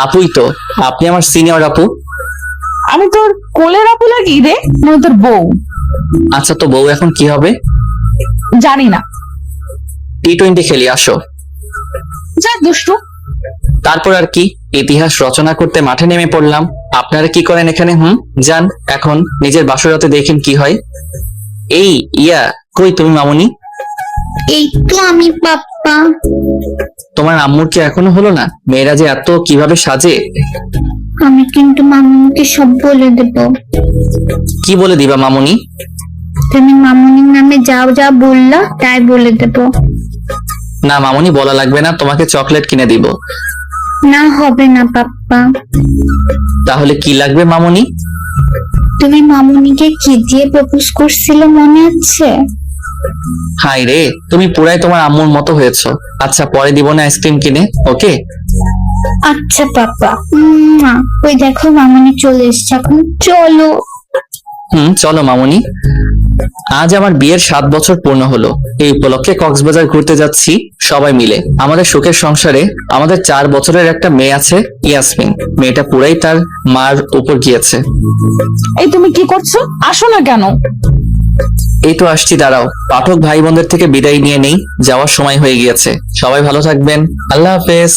C: আপুই তো, আপনি আমার সিনিয়র আপু।
B: আমি তোর কোলের আপু লাগি রে, নয় তোর বউ?
C: আচ্ছা, তো বউ এখন কি হবে?
B: জানি না।
C: T20 খেলি, আসো।
B: যা দুষ্টু।
C: তারপর আর কি, ইতিহাস রচনা করতে মাঠে নেমে পড়লাম। আপনারা কি করেন এখানে? যান এখন নিজের বাসরাতে দেখেন কি হয়। এই কই তুমি মামুনি?
I: এই তো আমি পাপ্পা।
C: তোমার আম্মুর কি এখনো হলো না? মেয়েরা যে এত কিভাবে সাজে।
I: আমি কিন্তু মামুনিকে সব বলে দেব।
C: কি বলে দিবা মামুনি?
I: তুমি মামুনির নামে যাও যা বললা তাই বলে দেব।
C: না মামুনি, বলা লাগবে না, তোমাকে চকলেট কিনে দিব।
I: না, হবে না পাপ্পা।
C: তাহলে কি লাগবে মামুনি?
I: তুমি মামুনিকে কি দিয়ে প্রপোজ করছিলে মনে আছে?
C: হাই রে, তুমি পুরাই তোমার আম্মুর মতো হয়েছো। আচ্ছা, পরে দিব না আইসক্রিম কিনে, ওকে?
I: আচ্ছা পাপ্পা। ওই দেখো মামুনি চলে এসছে, এখন চলো।
C: চলো মামুনি। আজ আমার বিয়ের 7 বছর পূর্ণ হলো। এই উপলক্ষে কক্সবাজার ঘুরতে যাচ্ছি সবাই মিলে। আমাদের সুখের সংসারে আমাদের 4 বছরের একটা মেয়ে আছে, ইয়াসমিন। মেয়েটা পুরাই তার মার উপর গিয়েছে।
B: এই তুমি কি করছো? আসো না কেন?
C: এই তো আসছি, দাঁড়াও। পাঠক ভাই বোনদের থেকে বিদায় নিয়ে নেই, যাওয়ার সময় হয়ে গিয়েছে। সবাই ভালো থাকবেন, আল্লাহ হাফেজ।